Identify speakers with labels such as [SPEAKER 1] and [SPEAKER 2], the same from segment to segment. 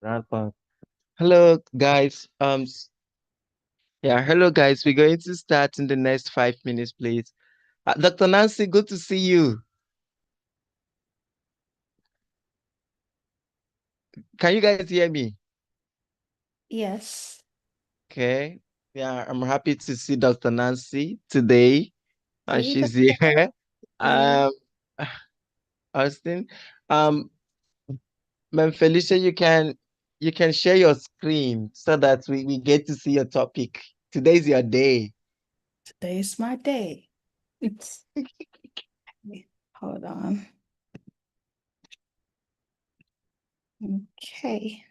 [SPEAKER 1] Grandpa. Hello, guys. Yeah, hello, guys. We're going to start in the next 5 minutes, please. Dr. Nancy, good to see you. Can you guys hear me?
[SPEAKER 2] Yes.
[SPEAKER 1] Okay. Yeah, I'm happy to see Dr. Nancy today.
[SPEAKER 2] Hey,
[SPEAKER 1] She's here.
[SPEAKER 2] Doctor.
[SPEAKER 1] Um, Austin. Um, Ma'am Felicia, you can share your screen so that we get to see your topic. Today's your day.
[SPEAKER 2] Today is my day. It's hold on. Okay.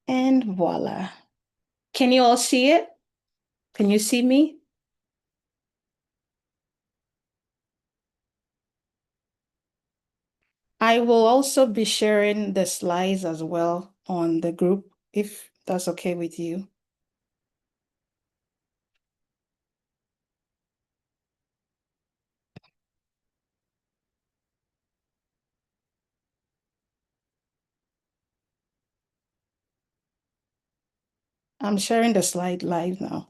[SPEAKER 2] And voila. Can you all see it? Can you see me? I will also be sharing the slides as well on the group, if that's okay with you. I'm sharing the slide live now.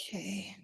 [SPEAKER 2] Okay.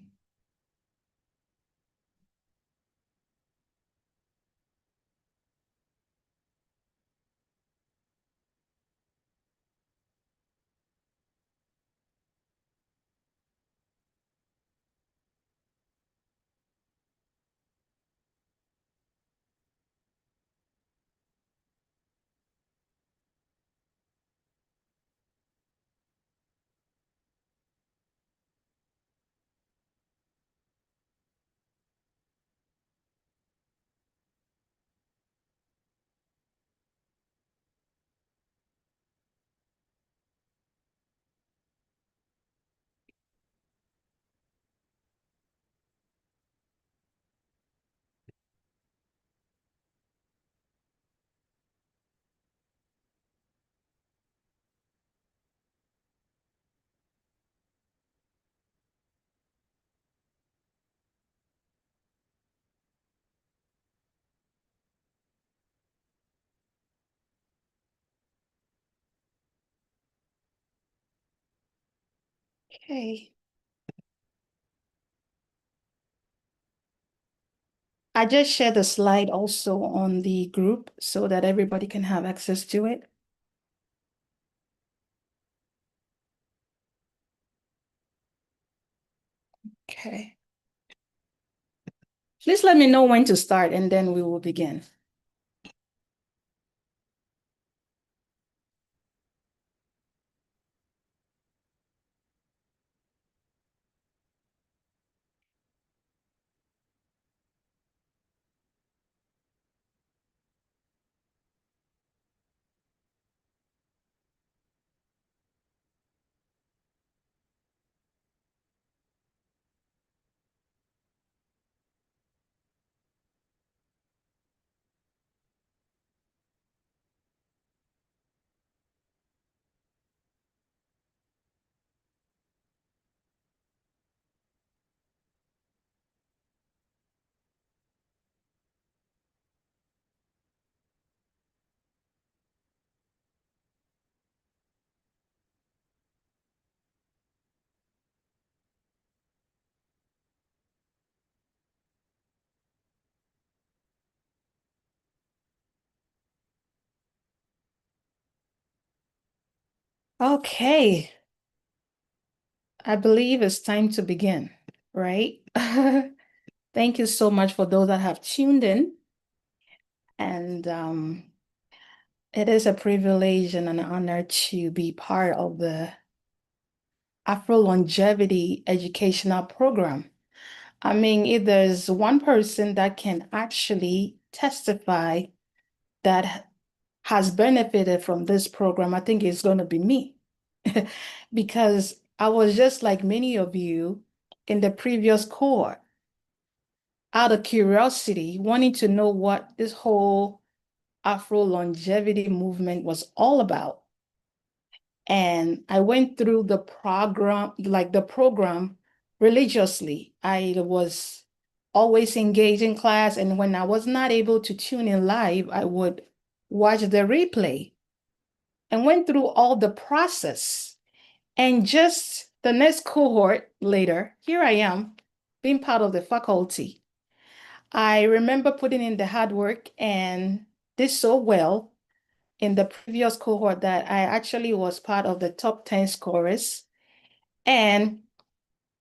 [SPEAKER 2] Okay. I just shared the slide also on the group so that everybody can have access to it. Okay. Please let me know when to start and then we will begin. Okay, I believe it's time to begin, right? Thank you so much for those that have tuned in. And it is a privilege and an honor to be part of the Afrolongevity educational program. I mean, if there's one person that can actually testify that has benefited from this program, I think it's going to be me. Because I was just like many of you in the previous cohort, out of curiosity, wanting to know what this whole Afro longevity movement was all about. And I went through the program religiously. I was always engaged in class, and when I was not able to tune in live, I would watch the replay and went through all the process. And just the next cohort later, here I am, being part of the faculty. I remember putting in the hard work and did so well in the previous cohort that I actually was part of the top 10 scorers and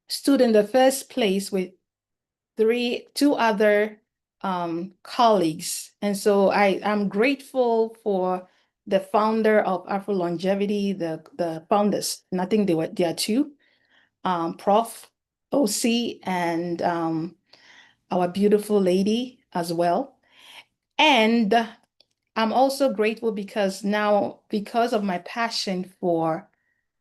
[SPEAKER 2] stood in the first place with two other colleagues. And so I'm grateful for the founder of Afro Longevity, the founders, and I think they are two, Prof. OC and our beautiful lady as well. And I'm also grateful because now, because of my passion for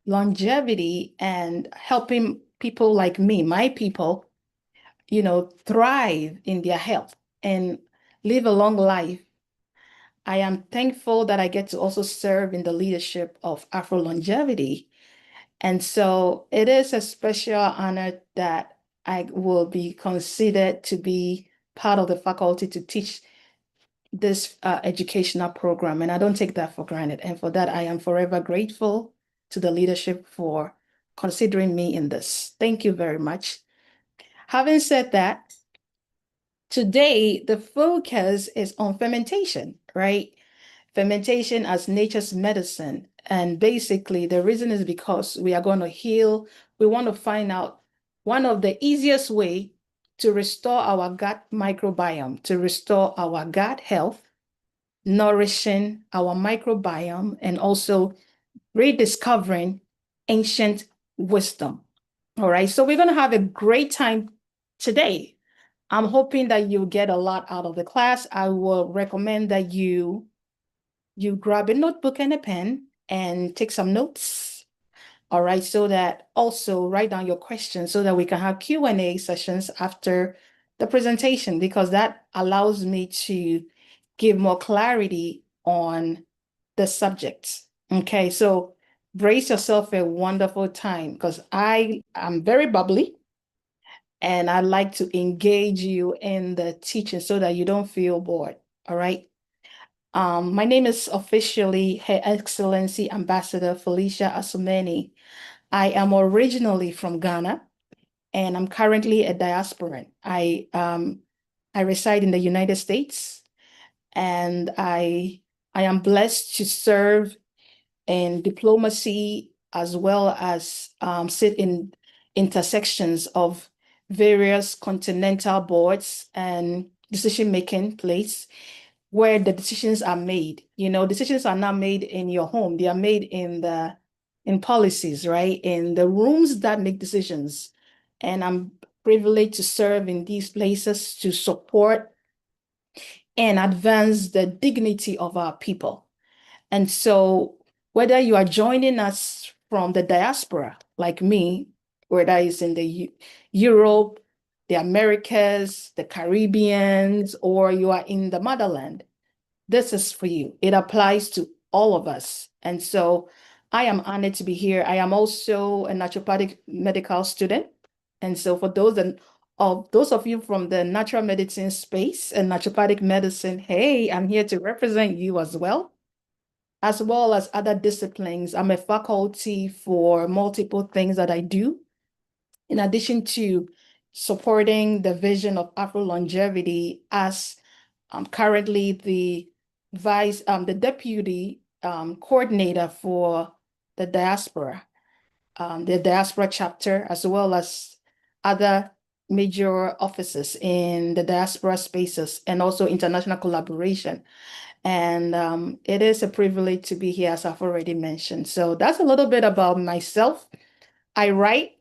[SPEAKER 2] longevity and helping people like me, my people, thrive in their health and live a long life. I am thankful that I get to also serve in the leadership of Afro Longevity. And so it is a special honor that I will be considered to be part of the faculty to teach this educational program. And I don't take that for granted. And for that, I am forever grateful to the leadership for considering me in this. Thank you very much. Having said that, today the focus is on fermentation, right? Fermentation as nature's medicine. And basically, the reason is because we are going to heal. We want to find out one of the easiest way to restore our gut microbiome, to restore our gut health, nourishing our microbiome, and also rediscovering ancient wisdom. All right, so we're going to have a great time today. I'm hoping that you get a lot out of the class. I will recommend that you grab a notebook and a pen and take some notes. All right, so that also write down your questions so that we can have Q&A sessions after the presentation, because that allows me to give more clarity on the subject. Okay, so brace yourself for a wonderful time because I am very bubbly and I like to engage you in the teaching so that you don't feel bored. All right. My name is officially Her Excellency Ambassador Felicia Asumeni. I am originally from Ghana and I'm currently a diasporan. I reside in the United States and I am blessed to serve in diplomacy as well as sit in intersections of various continental boards and decision-making place where the decisions are made. Decisions are not made in your home. They are made in policies, right? In the rooms that make decisions. And I'm privileged to serve in these places to support and advance the dignity of our people. And so whether you are joining us from the diaspora, like me, whether it's in the Europe, the Americas, the Caribbeans, or you are in the motherland, this is for you. It applies to all of us. And so I am honored to be here. I am also a naturopathic medical student. And so for those of you from the natural medicine space and naturopathic medicine, hey, I'm here to represent you as well as other disciplines. I'm a faculty for multiple things that I do, in addition to supporting the vision of Afro longevity as currently the deputy coordinator for the diaspora chapter, as well as other major offices in the diaspora spaces and also international collaboration. And it is a privilege to be here, as I've already mentioned. So that's a little bit about myself. I write.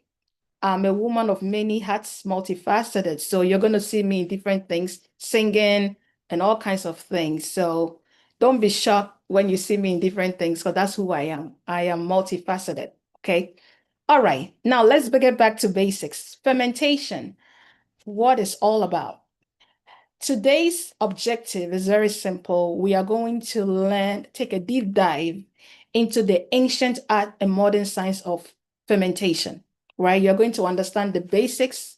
[SPEAKER 2] I'm a woman of many hats, multifaceted. So you're going to see me in different things, singing and all kinds of things. So don't be shocked when you see me in different things, because that's who I am. I am multifaceted. Okay. All right. Now let's get back to basics. Fermentation, what it's all about. Today's objective is very simple. We are going to take a deep dive into the ancient art and modern science of fermentation, right? You're going to understand the basics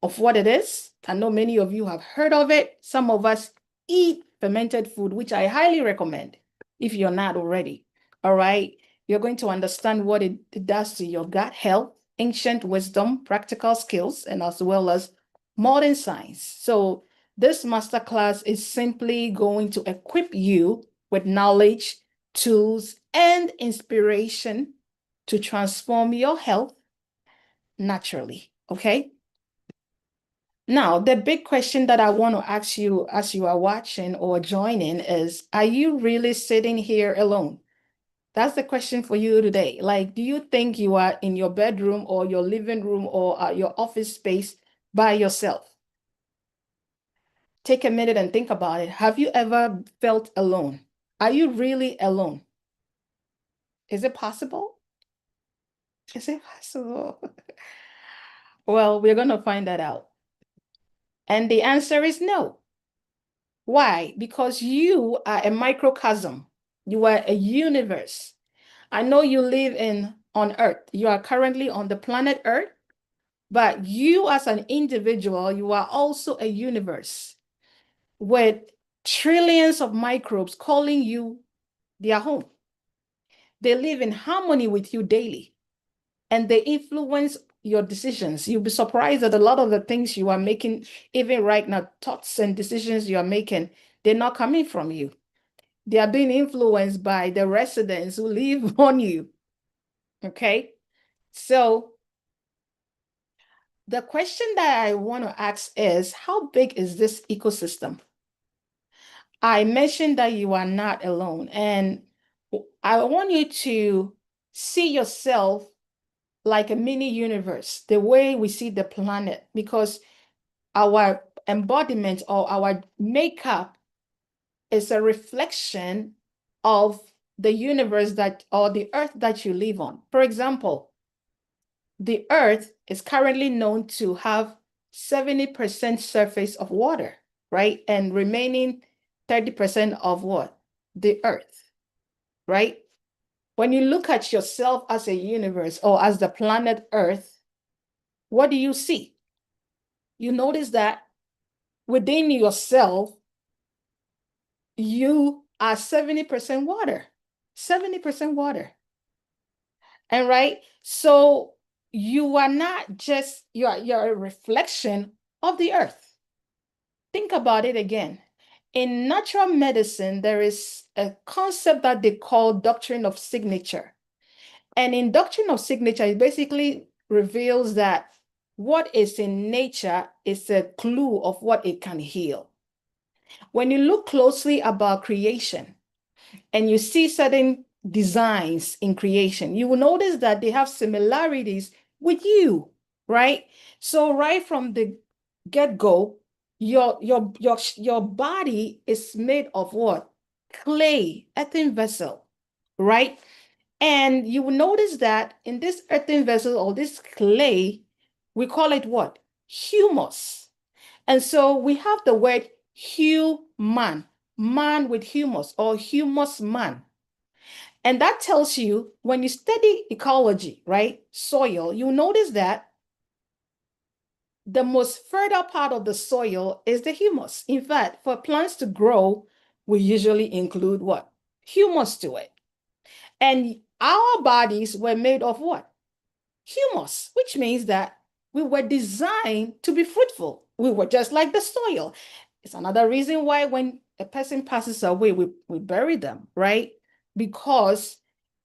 [SPEAKER 2] of what it is. I know many of you have heard of it. Some of us eat fermented food, which I highly recommend if you're not already. All right. You're going to understand what it does to your gut health, ancient wisdom, practical skills, and as well as modern science. So this masterclass is simply going to equip you with knowledge, tools, and inspiration to transform your health naturally. Okay. Now, the big question that I want to ask you as you are watching or joining is, are you really sitting here alone? That's the question for you today. Like, do you think you are in your bedroom or your living room or your office space by yourself? Take a minute and think about it. Have you ever felt alone? Are you really alone? Is it possible? Is it possible? Well, we're going to find that out. And the answer is no. Why? Because you are a microcosm. You are a universe. I know you live on Earth. You are currently on the planet Earth, but you as an individual, you are also a universe with trillions of microbes calling you their home. They live in harmony with you daily, and they influence your decisions. You'll be surprised that a lot of the things you are making, even right now, thoughts and decisions you are making, they're not coming from you. They are being influenced by the residents who live on you. Okay. So the question that I want to ask is, how big is this ecosystem? I mentioned that you are not alone, and I want you to see yourself like a mini universe, the way we see the planet, because our embodiment or our makeup is a reflection of the universe or the earth that you live on. For example, the earth is currently known to have 70% surface of water, right? And remaining 30% of what? The earth, right? When you look at yourself as a universe or as the planet Earth, what do you see? You notice that within yourself, you are 70% water, 70% water. And right, so you are not just, you're a reflection of the earth. Think about it again. In natural medicine, there is a concept that they call doctrine of signature. And in doctrine of signature, it basically reveals that what is in nature is a clue of what it can heal. When you look closely about creation and you see certain designs in creation, you will notice that they have similarities with you, right? So right from the get-go, your body is made of what? Clay, earthen vessel, right? And you will notice that in this earthen vessel or this clay, we call it what? Humus. And so we have the word human, man with humus or humus man. And that tells you when you study ecology, right? Soil, you notice that the most fertile part of the soil is the humus. In fact, for plants to grow, we usually include what? Humus to it. And our bodies were made of what? Humus, which means that we were designed to be fruitful. We were just like the soil. It's another reason why when a person passes away, we bury them, right? Because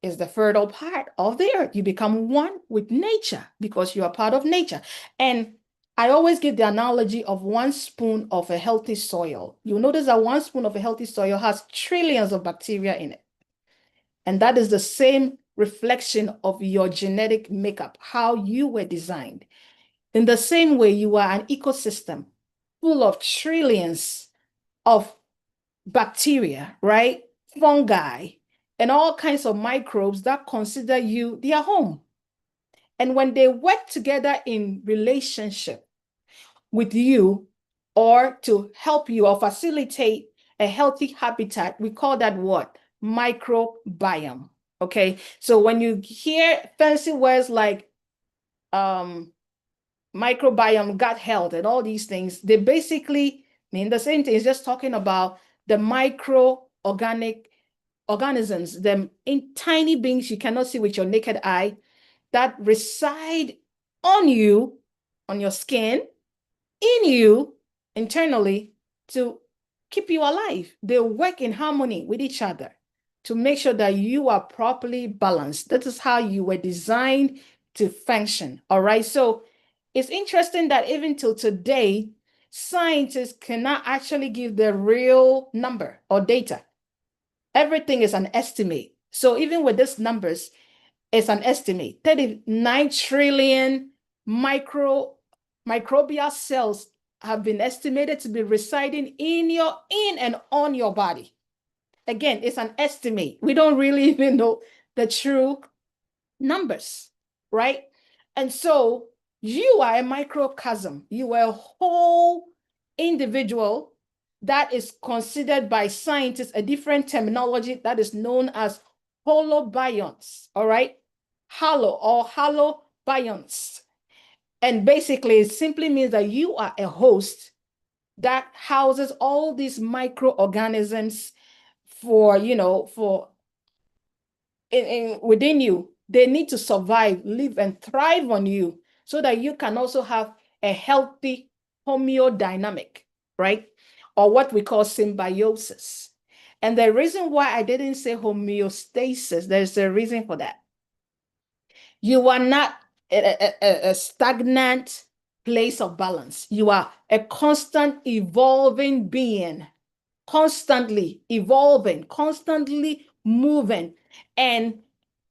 [SPEAKER 2] is the fertile part of the earth. You become one with nature because you are part of nature. And I always give the analogy of 1 spoon of a healthy soil. You'll notice that 1 spoon of a healthy soil has trillions of bacteria in it. And that is the same reflection of your genetic makeup, how you were designed. In the same way, you are an ecosystem full of trillions of bacteria, right? Fungi, and all kinds of microbes that consider you their home. And when they work together in relationship with you or to help you or facilitate a healthy habitat, we call that what? Microbiome. Okay. So when you hear fancy words like microbiome, gut health, and all these things, they basically mean the same thing. It's just talking about the microorganic organisms, them in tiny beings you cannot see with your naked eye that reside on you, on your skin, in you, internally, to keep you alive. They work in harmony with each other to make sure that you are properly balanced. That is how you were designed to function. All right. So it's interesting that even till today, scientists cannot actually give the real number or data. Everything is an estimate. So even with these numbers, it's an estimate. 39 trillion microbial cells have been estimated to be residing in and on your body. Again, it's an estimate. We don't really even know the true numbers, right? And so you are a microcosm. You are a whole individual that is considered by scientists a different terminology that is known as holobionts, all right? Holobionts. And basically, it simply means that you are a host that houses all these microorganisms for, within you. They need to survive, live, and thrive on you so that you can also have a healthy homeodynamic, right? Or what we call symbiosis. And the reason why I didn't say homeostasis, there's a reason for that. You are not a stagnant place of balance. You are a constant evolving being, constantly evolving, constantly moving. And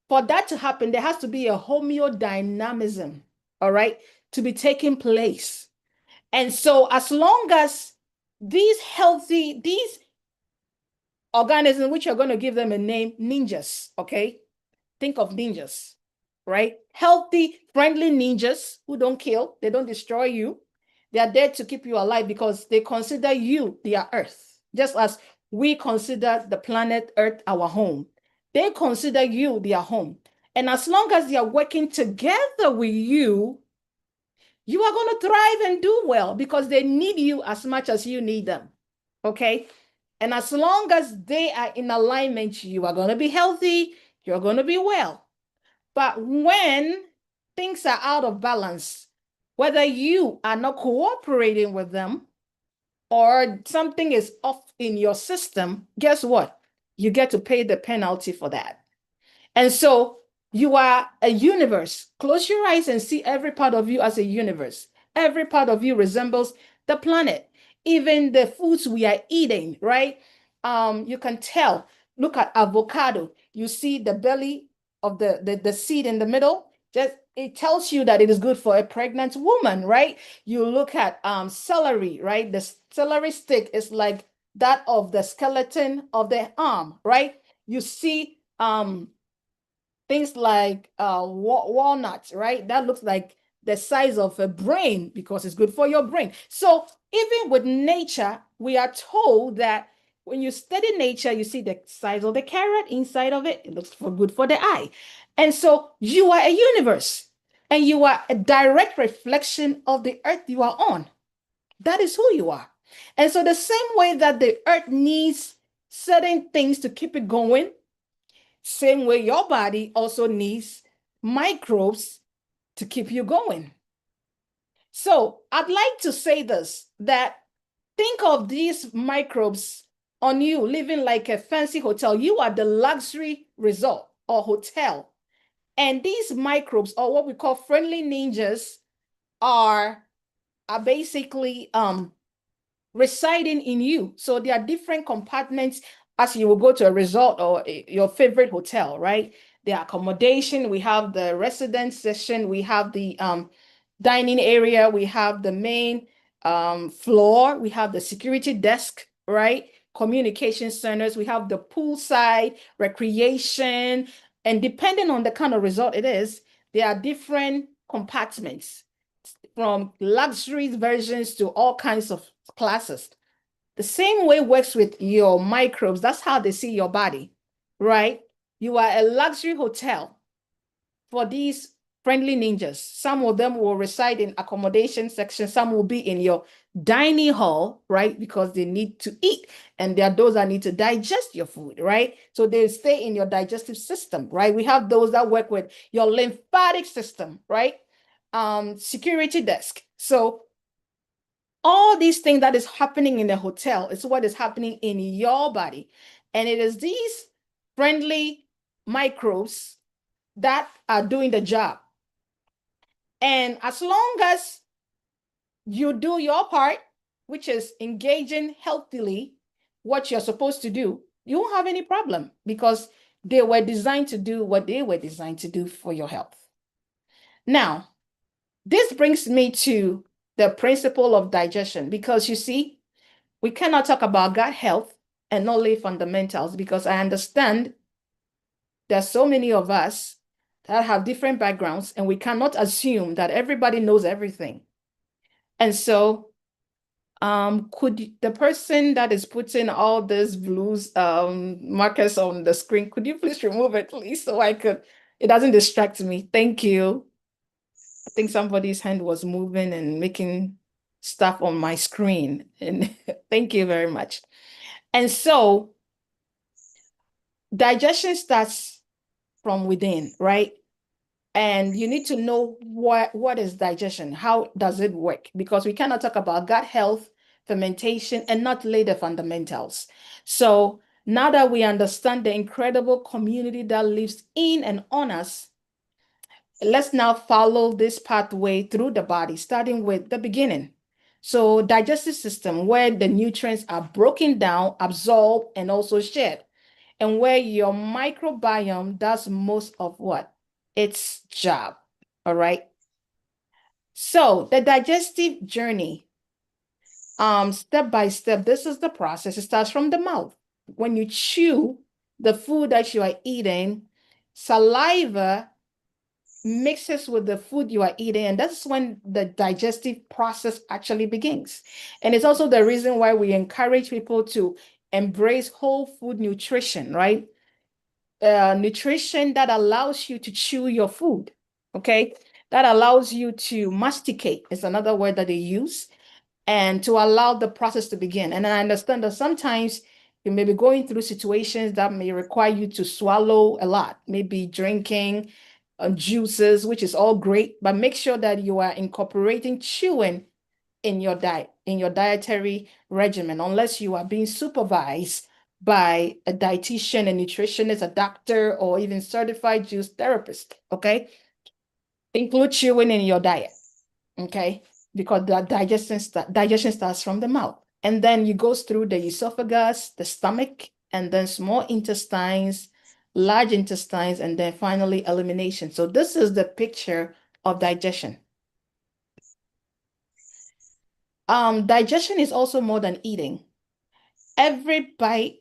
[SPEAKER 2] for that to happen, there has to be a homeodynamism, all right, to be taking place. And so as long as these organisms, which are going to give them a name, ninjas, okay? Think of ninjas, right? Healthy, friendly ninjas who don't kill, they don't destroy you. They are there to keep you alive because they consider you their earth, just as we consider the planet Earth our home. They consider you their home. And as long as they are working together with you, you are going to thrive and do well because they need you as much as you need them. Okay? And as long as they are in alignment, you are going to be healthy, you're going to be well. But when things are out of balance, whether you are not cooperating with them or something is off in your system, guess what? You get to pay the penalty for that. And so you are a universe. Close your eyes and see every part of you as a universe. Every part of you resembles the planet. Even the foods we are eating, right? You can tell. Look at avocado. You see the belly of the seed in the middle. Just it tells you that it is good for a pregnant woman, right? You look at celery, right? The celery stick is like that of the skeleton of the arm, right? You see things like walnuts, right? That looks like the size of a brain because it's good for your brain. So even with nature, we are told that when you study nature, you see the size of the carrot inside of it. It looks good for the eye. And so you are a universe and you are a direct reflection of the earth you are on. That is who you are. And so the same way that the earth needs certain things to keep it going, same way your body also needs microbes to keep you going. So I'd like to say this, that think of these microbes on you living like a fancy hotel. You are the luxury resort. or hotel. And these microbes, or what we call friendly ninjas, are basically residing in you. So there are different compartments as you will go to a resort or your favorite hotel, right? The accommodation, we have the residence section, we have the dining area, we have the main floor, we have the security desk, right? Communication centers, we have the poolside, recreation, and depending on the kind of resort it is, there are different compartments from luxury versions to all kinds of classes. The same way works with your microbes. That's how they see your body, right? You are a luxury hotel for these friendly ninjas. Some of them will reside in accommodation section. Some will be in your dining hall, right? Because they need to eat. And there are those that need to digest your food, right? So they stay in your digestive system, right? We have those that work with your lymphatic system, right? Security desk. So all these things that is happening in the hotel is what is happening in your body. And it is these friendly microbes that are doing the job. And as long as you do your part, which is engaging healthily what you're supposed to do, you won't have any problem because they were designed to do what they were designed to do for your health. Now, this brings me to the principle of digestion because you see, we cannot talk about gut health and not lay fundamentals because I understand there's so many of us that have different backgrounds and we cannot assume that everybody knows everything. And so could the person that is putting all these blues markers on the screen, could you please remove it, please, so it doesn't distract me. Thank you. I think somebody's hand was moving and making stuff on my screen. And thank you very much. And so digestion starts from within, right? And you need to know what is digestion, how does it work? Because we cannot talk about gut health, fermentation, and not lay the fundamentals. So now that we understand the incredible community that lives in and on us, let's now follow this pathway through the body, starting with the beginning. So digestive system, where the nutrients are broken down, absorbed, and also shared, and where your microbiome does most of what? Its job, all right? So the digestive journey, step by step, this is the process. It starts from the mouth. When you chew the food that you are eating, saliva mixes with the food you are eating, and that's when the digestive process actually begins. And it's also the reason why we encourage people to embrace whole food nutrition, right? Nutrition that allows you to chew your food, okay? That allows you to masticate, is another word that they use, and to allow the process to begin. And I understand that sometimes you may be going through situations that may require you to swallow a lot, maybe drinking juices, which is all great, but make sure that you are incorporating chewing in your diet, in your dietary regimen, unless you are being supervised by a dietitian, a nutritionist, a doctor, or even certified juice therapist, okay? Include chewing in your diet, okay? Because the digestion starts from the mouth. And then it goes through the esophagus, the stomach, and then small intestines, large intestines, and then finally elimination. So this is the picture of digestion. Digestion is also more than eating. Every bite,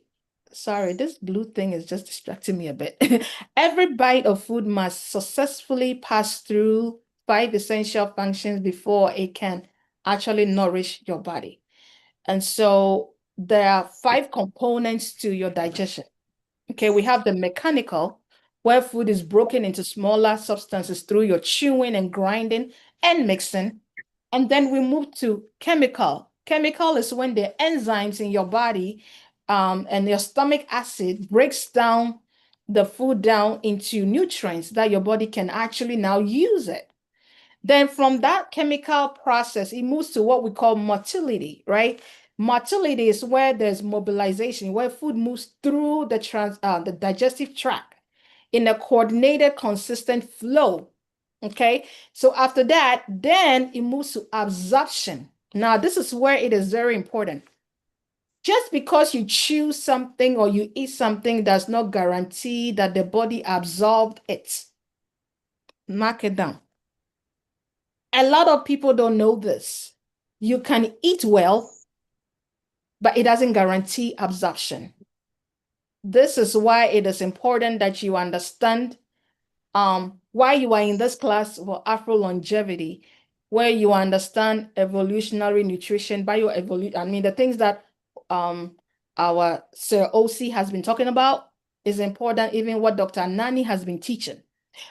[SPEAKER 2] sorry, this blue thing is just distracting me a bit. Every bite of food must successfully pass through 5 essential functions before it can actually nourish your body. And so there are 5 components to your digestion. Okay, we have the mechanical, where food is broken into smaller substances through your chewing and grinding and mixing. And then we move to chemical. Chemical is when the enzymes in your body and your stomach acid breaks down the food down into nutrients that your body can actually now use it. Then from that chemical process, it moves to what we call motility, right? Motility is where there's mobilization, where food moves through the digestive tract. in a coordinated, consistent flow. Okay, so after that, then it moves to absorption. Now, this is where it is very important. Just because you chew something or you eat something does not guarantee that the body absorbed it. Mark it down. A lot of people don't know this. You can eat well, but it doesn't guarantee absorption. This is why it is important that you understand why you are in this class for Afrolongevity, where you understand evolutionary nutrition, bioevolution. I mean, the things that our Sir OC has been talking about is important, even what Dr. Nani has been teaching.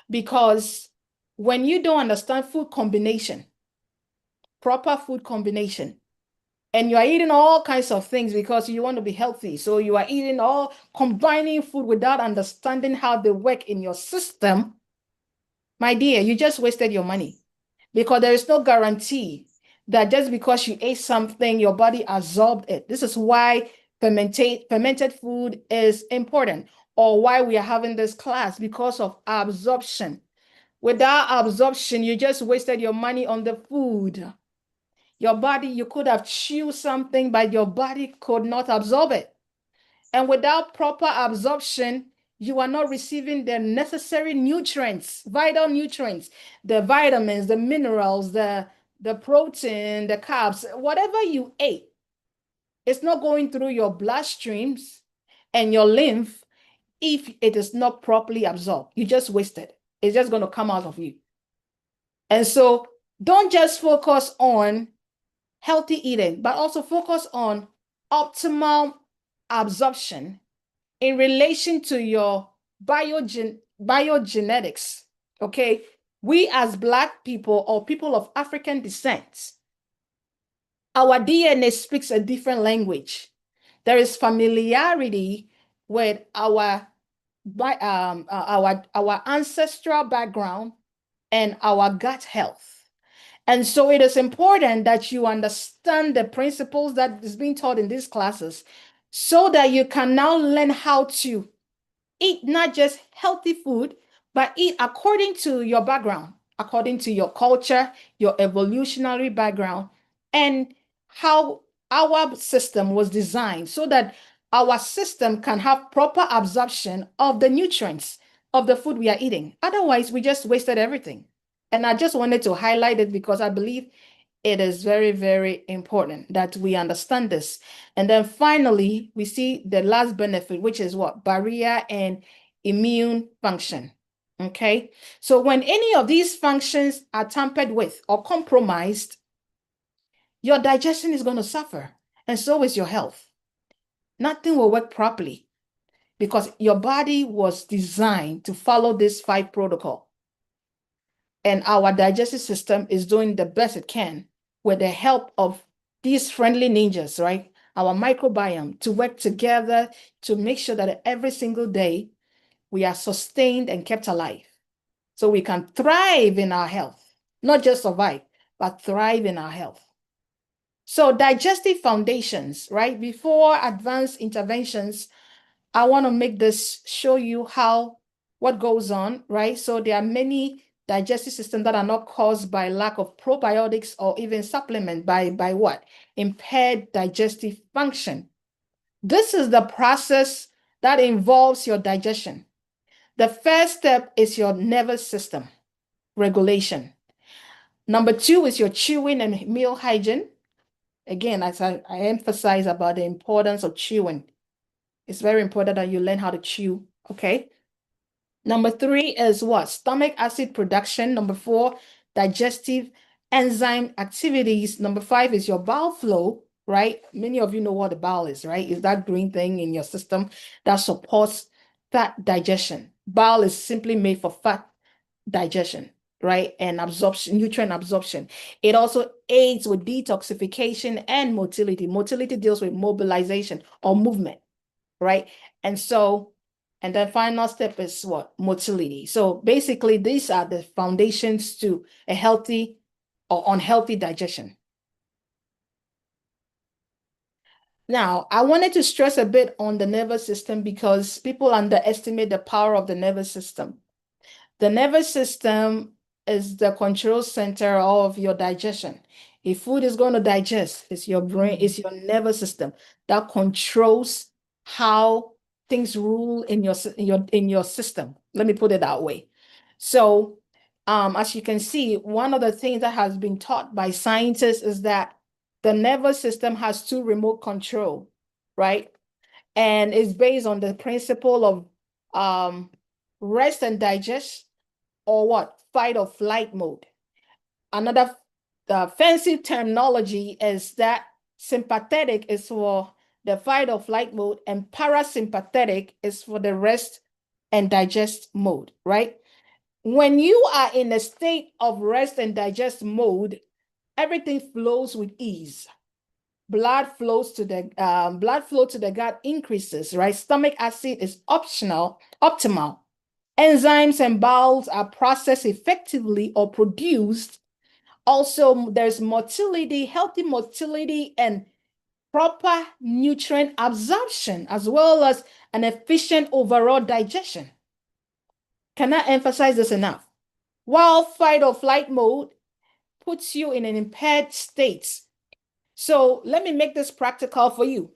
[SPEAKER 2] Because when you don't understand food combination, proper food combination, and you are eating all kinds of things because you want to be healthy. So you are eating all, combining food without understanding how they work in your system. My dear, you just wasted your money, because there is no guarantee that just because you ate something, your body absorbed it. This is why fermented food is important, or why we are having this class, because of absorption. Without absorption, you just wasted your money on the food. Your body, you could have chewed something, but your body could not absorb it. And without proper absorption, you are not receiving the necessary nutrients, vital nutrients, the vitamins, the minerals, the protein, the carbs, whatever you ate. It's not going through your bloodstreams and your lymph if it is not properly absorbed. You just wasted. It's just going to come out of you. And so don't just focus on healthy eating, but also focus on optimal absorption in relation to your biogenetics. Okay, we as Black people or people of African descent, our DNA speaks a different language. There is familiarity with our ancestral background and our gut health. And so it is important that you understand the principles that is being taught in these classes, so that you can now learn how to eat not just healthy food, but eat according to your background, according to your culture, your evolutionary background, and how our system was designed, so that our system can have proper absorption of the nutrients of the food we are eating. Otherwise, we just wasted everything. And I just wanted to highlight it because I believe it is very, very important that we understand this. And then finally, we see the last benefit, which is what? Barrier and immune function. Okay. So when any of these functions are tampered with or compromised, your digestion is going to suffer, and so is your health. Nothing will work properly because your body was designed to follow this 5 protocol. And our digestive system is doing the best it can with the help of these friendly ninjas, right? Our microbiome, to work together to make sure that every single day we are sustained and kept alive, so we can thrive in our health, not just survive, but thrive in our health. So digestive foundations, right? Before advanced interventions, I want to make this show you what goes on, right? So there are many digestive systems that are not caused by lack of probiotics or even supplement by what? Impaired digestive function. This is the process that involves your digestion. The first step is your nervous system regulation. Number 2 is your chewing and meal hygiene. Again, as I emphasize about the importance of chewing. It's very important that you learn how to chew, okay? Number 3 is what? Stomach acid production. Number 4, digestive enzyme activities. Number 5 is your bowel flow, right? Many of you know what the bowel is, right? Is that green thing in your system that supports fat digestion. Bowel is simply made for fat digestion, right? And absorption, nutrient absorption. It also aids with detoxification and motility. Motility deals with mobilization or movement, right? And then final step is what? Motility. So basically, these are the foundations to a healthy or unhealthy digestion. Now, I wanted to stress a bit on the nervous system because people underestimate the power of the nervous system. The nervous system is the control center of your digestion. If food is going to digest, it's your brain, it's your nervous system that controls how things rule in your system. Let me put it that way. So, as you can see, one of the things that has been taught by scientists is that the nervous system has two remote control, right? And it's based on the principle of rest and digest, or what? Fight or flight mode. Another fancy terminology is that sympathetic is for the fight or flight mode, and parasympathetic is for the rest and digest mode, right? When you are in a state of rest and digest mode, everything flows with ease. Blood flow to the gut increases, right? Stomach acid is optimal. Enzymes and bowels are processed effectively or produced. Also, there's motility, healthy motility, and proper nutrient absorption, as well as an efficient overall digestion. Cannot emphasize this enough. While fight or flight mode puts you in an impaired state. So let me make this practical for you.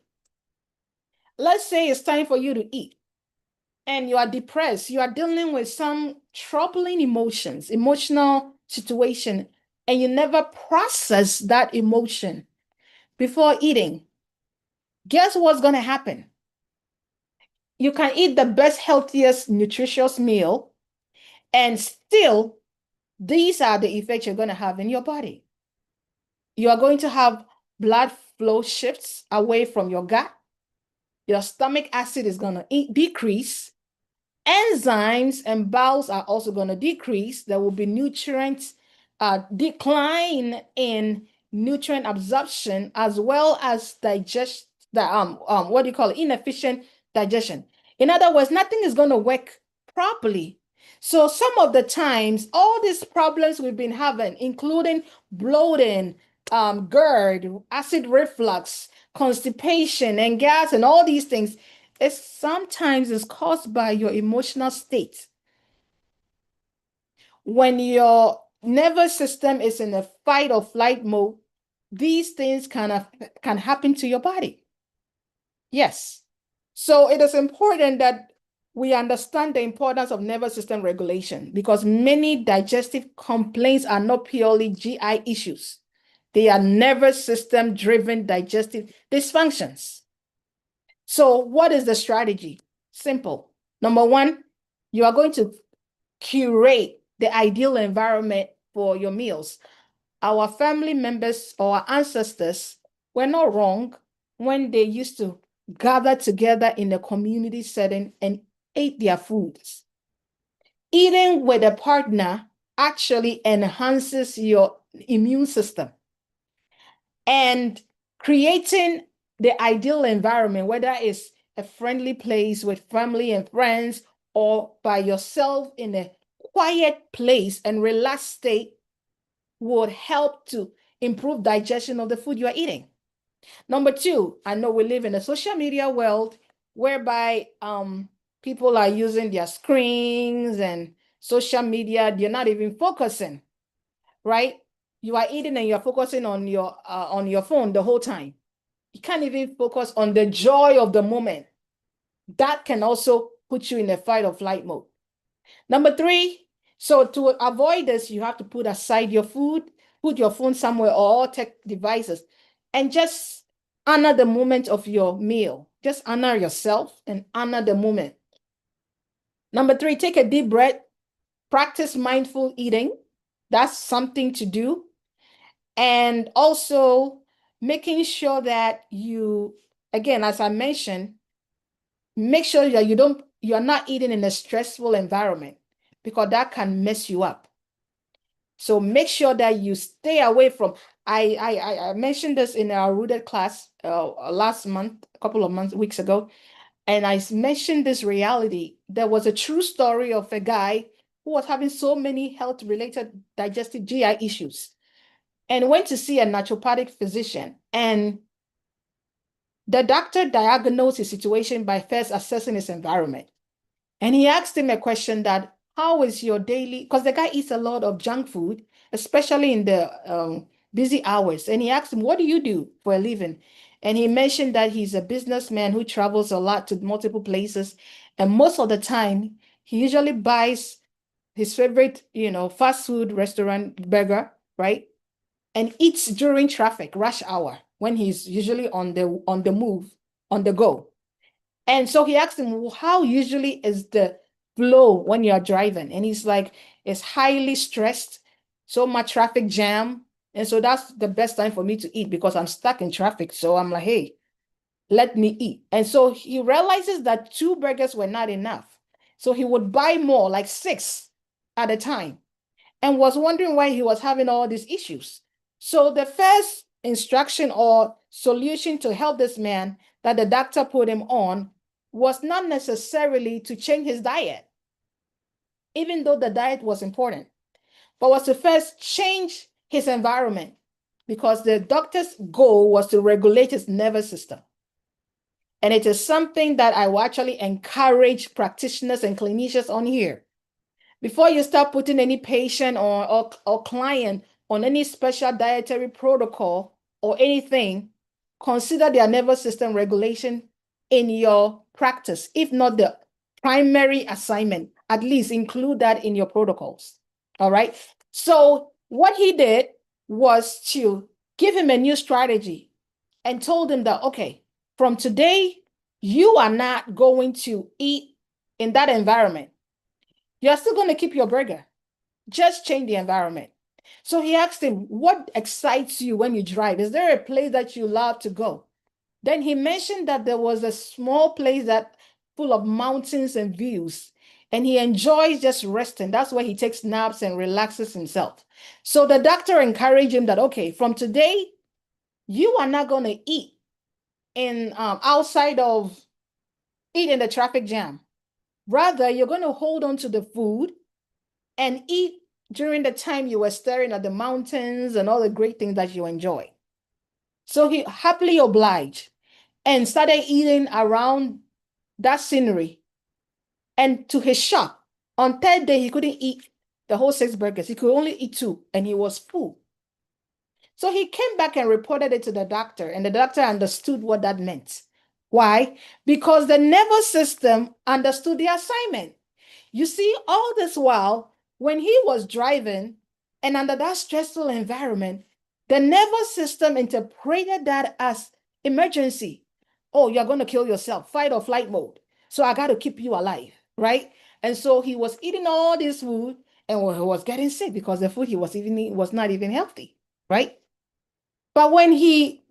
[SPEAKER 2] Let's say it's time for you to eat and you are depressed, you are dealing with some troubling emotions, emotional situation, and you never process that emotion before eating. Guess what's going to happen? You can eat the best, healthiest, nutritious meal, and still, these are the effects you're going to have in your body. You are going to have blood flow shifts away from your gut. Your stomach acid is going to decrease. Enzymes and bowels are also going to decrease. There will be nutrients decline in nutrient absorption, as well as what do you call it? Inefficient digestion. In other words, nothing is going to work properly. So some of the times, all these problems we've been having, including bloating, GERD, acid reflux, constipation, and gas, and all these things, it sometimes is caused by your emotional state. When your nervous system is in a fight or flight mode, these things can happen to your body. Yes. So it is important that we understand the importance of nervous system regulation, because many digestive complaints are not purely GI issues. They are nervous system driven digestive dysfunctions. So what is the strategy? Simple. Number one, you are going to curate the ideal environment for your meals. Our family members or our ancestors were not wrong when they used to gather together in a community setting and ate their foods. Eating with a partner actually enhances your immune system. And creating the ideal environment, whether it's a friendly place with family and friends or by yourself in a quiet place and relaxed state, would help to improve digestion of the food you are eating. Number two, I know we live in a social media world whereby people are using their screens and social media. They're not even focusing, right? You are eating and you're focusing on your phone the whole time. You can't even focus on the joy of the moment. That can also put you in a fight or flight mode. Number three, so to avoid this, you have to put aside your food, put your phone somewhere, or all tech devices, and just honor the moment of your meal. Just honor yourself and honor the moment. Number three, take a deep breath, practice mindful eating. That's something to do. And also making sure that you, again, as I mentioned, make sure that you're not eating in a stressful environment, because that can mess you up. So make sure that you stay away from, I mentioned this in our rooted class last month, a couple of weeks ago, and I mentioned this reality. There was a true story of a guy who was having so many health-related digestive GI issues and went to see a naturopathic physician. And The doctor diagnosed his situation by first assessing his environment. And he asked him a question that, how is your daily, because the guy eats a lot of junk food, especially in the busy hours. And he asked him, what do you do for a living? And he mentioned that he's a businessman who travels a lot to multiple places. And most of the time, he usually buys his favorite, fast food restaurant burger, right? And eats during traffic, rush hour, when he's usually on the move, on the go. And so he asked him, well, how usually is the flow when you're driving? And he's like, it's highly stressed, so much traffic jam. And so that's the best time for me to eat because I'm stuck in traffic. So I'm like, hey, let me eat. And so he realizes that 2 burgers were not enough. So he would buy more, like 6 at a time, and was wondering why he was having all these issues. So the first instruction or solution to help this man that the doctor put him on was not necessarily to change his diet, even though the diet was important, but was to first change his environment, because the doctor's goal was to regulate his nervous system. And it is something that I will actually encourage practitioners and clinicians on here. Before you start putting any patient or client on any special dietary protocol or anything, consider their nervous system regulation in your practice. If not the primary assignment, at least include that in your protocols. All right. So what he did was to give him a new strategy and told him that, okay, from today, you are not going to eat in that environment. You're still going to keep your burger. Just change the environment. So he asked him, what excites you when you drive? Is there a place that you love to go? Then he mentioned that there was a small place that full of mountains and views, and he enjoys just resting. That's where he takes naps and relaxes himself. So the doctor encouraged him that, okay, from today, you are not going to eat in outside of eat in the traffic jam. Rather, you're going to hold on to the food and eat during the time you were staring at the mountains and all the great things that you enjoy. So he happily obliged and started eating around that scenery. And to his shock, on third day, he couldn't eat the whole 6 burgers. He could only eat 2, and he was full. So he came back and reported it to the doctor, and the doctor understood what that meant. Why? Because the nervous system understood the assignment. You see, all this while, when he was driving and under that stressful environment, the nervous system interpreted that as emergency. Oh, you're going to kill yourself, fight or flight mode. So I got to keep you alive, right? And so he was eating all this food and he was getting sick because the food he was eating was not even healthy, right? But when he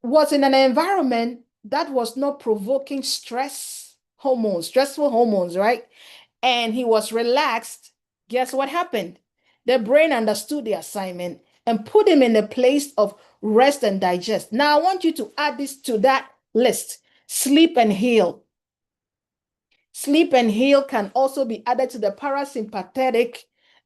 [SPEAKER 2] was in an environment that was not provoking stressful hormones, right? And he was relaxed, guess what happened? The brain understood the assignment and put him in a place of rest and digest. Now, I want you to add this to that list: sleep and heal. Sleep and heal can also be added to the parasympathetic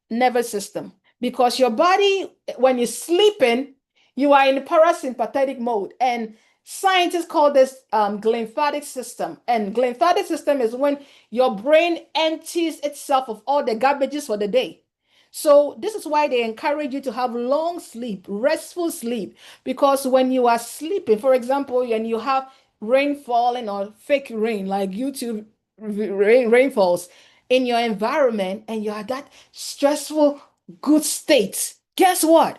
[SPEAKER 2] nervous system, because your body, when you're sleeping, you are in parasympathetic mode. And scientists call this glymphatic system. And glymphatic system is when your brain empties itself of all the garbages for the day. So this is why they encourage you to have long sleep, restful sleep, because when you are sleeping, for example, and you have rain falling or fake rain, like YouTube rainfalls in your environment, and you're at that stressful, good state, guess what?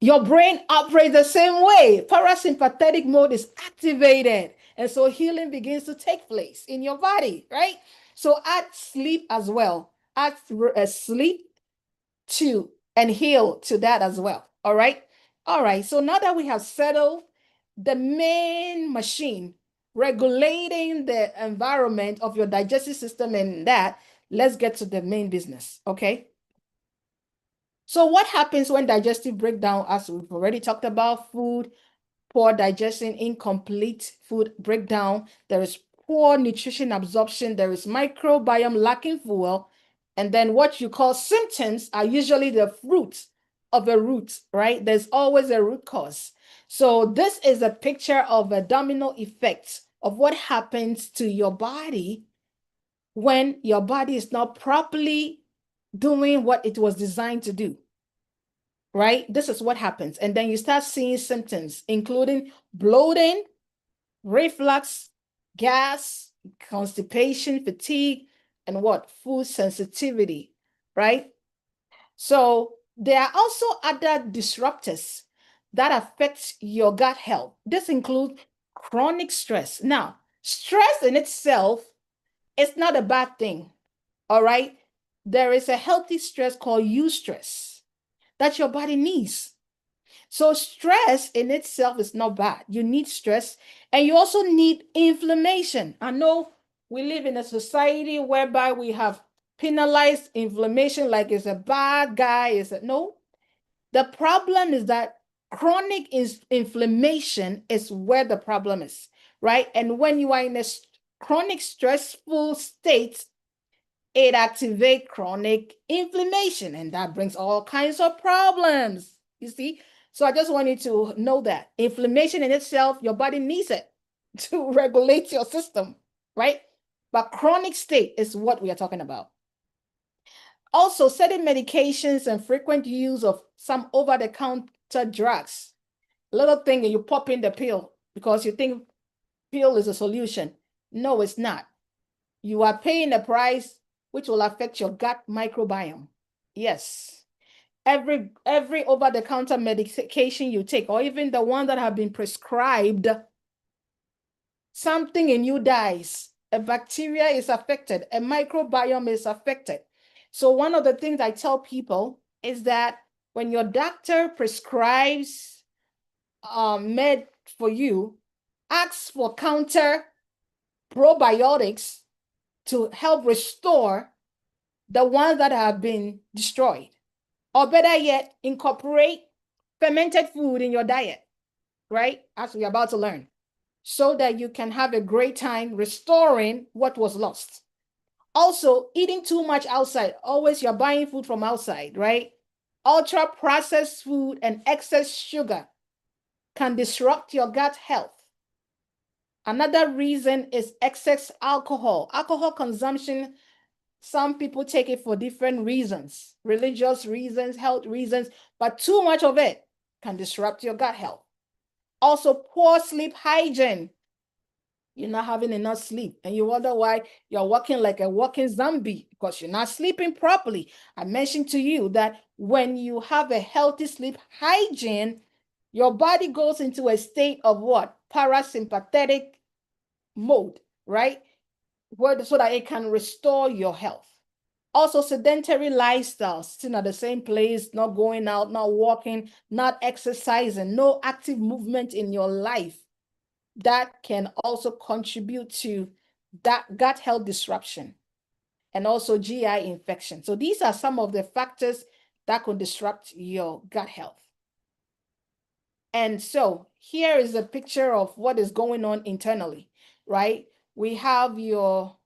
[SPEAKER 2] Your brain operates the same way. Parasympathetic mode is activated. And so healing begins to take place in your body, right? So add sleep as well. Add sleep to and heal to that as well. All right. All right. So now that we have settled the main machine regulating the environment of your digestive system and that, let's get to the main business. Okay. So what happens when digestive breakdown, as we've already talked about, food, poor digestion, incomplete food breakdown, there is poor nutrition absorption, there is microbiome lacking fuel, and then what you call symptoms are usually the fruit of a root, right? There's always a root cause. So this is a picture of a domino effect of what happens to your body when your body is not properly doing what it was designed to do, right? This is what happens. And then you start seeing symptoms, including bloating, reflux, gas, constipation, fatigue, and what? Food sensitivity, right? So there are also other disruptors that affect your gut health. This includes chronic stress. Now, stress in itself is not a bad thing, all right? There is a healthy stress called eustress that your body needs. So stress in itself is not bad. You need stress, and you also need inflammation. I know we live in a society whereby we have penalized inflammation like it's a bad guy. No. The problem is that chronic inflammation is where the problem is, right? And when you are in a chronic stressful state, it activates chronic inflammation, and that brings all kinds of problems. You see? So I just want you to know that inflammation in itself, your body needs it to regulate your system, right? But chronic state is what we are talking about. Also, certain medications and frequent use of some over-the-counter drugs. Little thing, and you pop in the pill because you think pill is a solution. No, it's not. You are paying a price which will affect your gut microbiome. Yes. Every over-the-counter medication you take, or even the one that have been prescribed, something in you dies. A bacteria is affected. A microbiome is affected. So one of the things I tell people is that when your doctor prescribes med for you, ask for counter probiotics to help restore the ones that have been destroyed. Or better yet, incorporate fermented food in your diet, right? As we're about to learn, so that you can have a great time restoring what was lost. Also, eating too much outside, always you're buying food from outside, right? Ultra processed food and excess sugar can disrupt your gut health. Another reason is excess alcohol. Alcohol consumption, some people take it for different reasons, religious reasons, health reasons, but too much of it can disrupt your gut health. Also, poor sleep hygiene. You're not having enough sleep, and you wonder why you're walking like a walking zombie because you're not sleeping properly. I mentioned to you that when you have a healthy sleep hygiene, your body goes into a state of what? Parasympathetic mode, right? So that it can restore your health. Also, sedentary lifestyle, sitting at the same place, not going out, not walking, not exercising, no active movement in your life. That can also contribute to that gut health disruption and also GI infection. So these are some of the factors that could disrupt your gut health. And so here is a picture of what is going on internally, right? We have your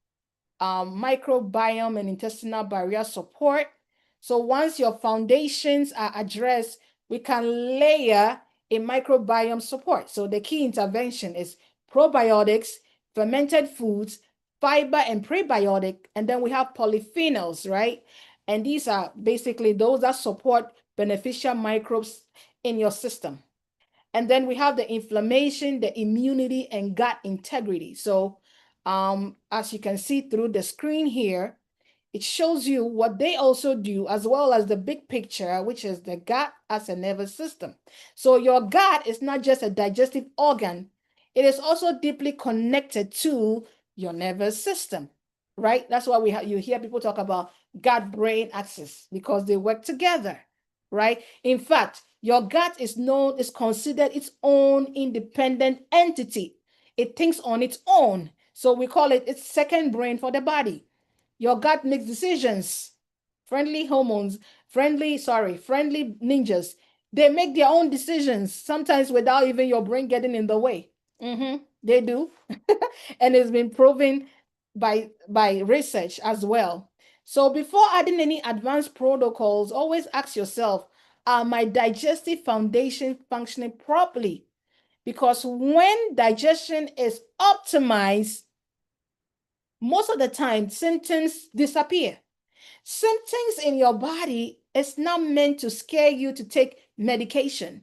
[SPEAKER 2] microbiome and intestinal barrier support. So once your foundations are addressed, we can layer a microbiome support. So the key intervention is probiotics, fermented foods, fiber and prebiotic, and then we have polyphenols, right? And these are basically those that support beneficial microbes in your system. And then we have the inflammation, the immunity, and gut integrity. So as you can see through the screen here, it shows you what they also do, as well as the big picture, which is the gut as a nervous system. So your gut is not just a digestive organ, it is also deeply connected to your nervous system, right? That's why you hear people talk about gut-brain axis, because they work together, right? In fact, your gut is considered its own independent entity. It thinks on its own. So we call it its second brain for the body. Your gut makes decisions. Friendly ninjas. They make their own decisions, sometimes without even your brain getting in the way. They do. And it's been proven by research as well. So before adding any advanced protocols, always ask yourself, Are my digestive foundation functioning properly? Because when digestion is optimized, most of the time symptoms disappear. Symptoms in your body is not meant to scare you to take medication.